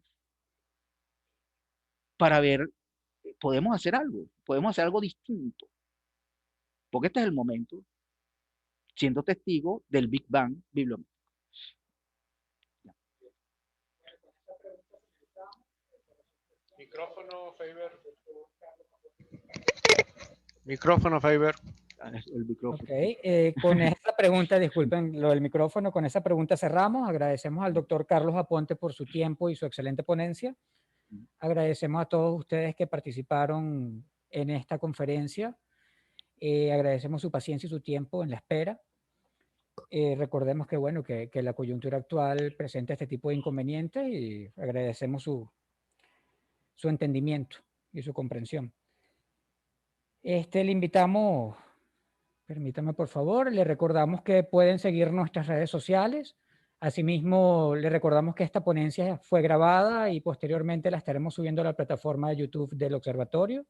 [SPEAKER 2] para ver, podemos hacer algo distinto, porque este es el momento, siendo testigo del Big Bang bibliométrico.
[SPEAKER 3] Micrófono, Faber. Micrófono, Faber.
[SPEAKER 2] El micrófono.
[SPEAKER 1] Ok, con esta pregunta, disculpen lo del micrófono, con esa pregunta cerramos. Agradecemos al doctor Carlos Aponte por su tiempo y su excelente ponencia. Agradecemos a todos ustedes que participaron en esta conferencia. Agradecemos su paciencia y su tiempo en la espera. Recordemos que, bueno, que la coyuntura actual presenta este tipo de inconvenientes y agradecemos su entendimiento y su comprensión. Le invitamos, permítame por favor, le recordamos que pueden seguir nuestras redes sociales. Asimismo, le recordamos que esta ponencia fue grabada y posteriormente la estaremos subiendo a la plataforma de YouTube del Observatorio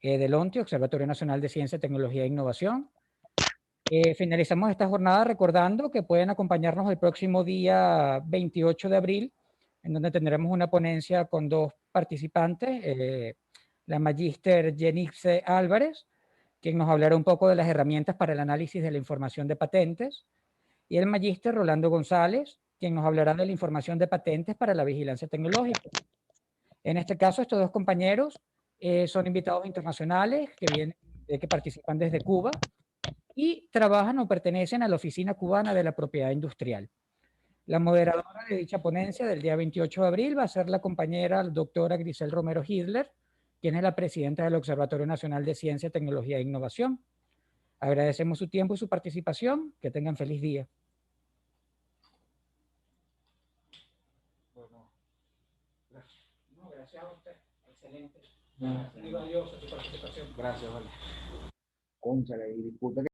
[SPEAKER 1] del ONTI, Observatorio Nacional de Ciencia, Tecnología e Innovación. Finalizamos esta jornada recordando que pueden acompañarnos el próximo día 28 de abril, en donde tendremos una ponencia con dos participantes, la magíster Jenice Álvarez, quien nos hablará un poco de las herramientas para el análisis de la información de patentes, y el magíster Rolando González, quien nos hablará de la información de patentes para la vigilancia tecnológica. En este caso, estos dos compañeros son invitados internacionales que participan desde Cuba y trabajan o pertenecen a la Oficina Cubana de la Propiedad Industrial. La moderadora de dicha ponencia del día 28 de abril va a ser la compañera doctora Grisel Romero Hitler, quien es la presidenta del Observatorio Nacional de Ciencia, Tecnología e Innovación. Agradecemos su tiempo y su participación. Que tengan feliz día. Bueno, gracias a usted. Excelente. Muy valiosa su participación.
[SPEAKER 2] Gracias, vale. Cónchale, y disculpe que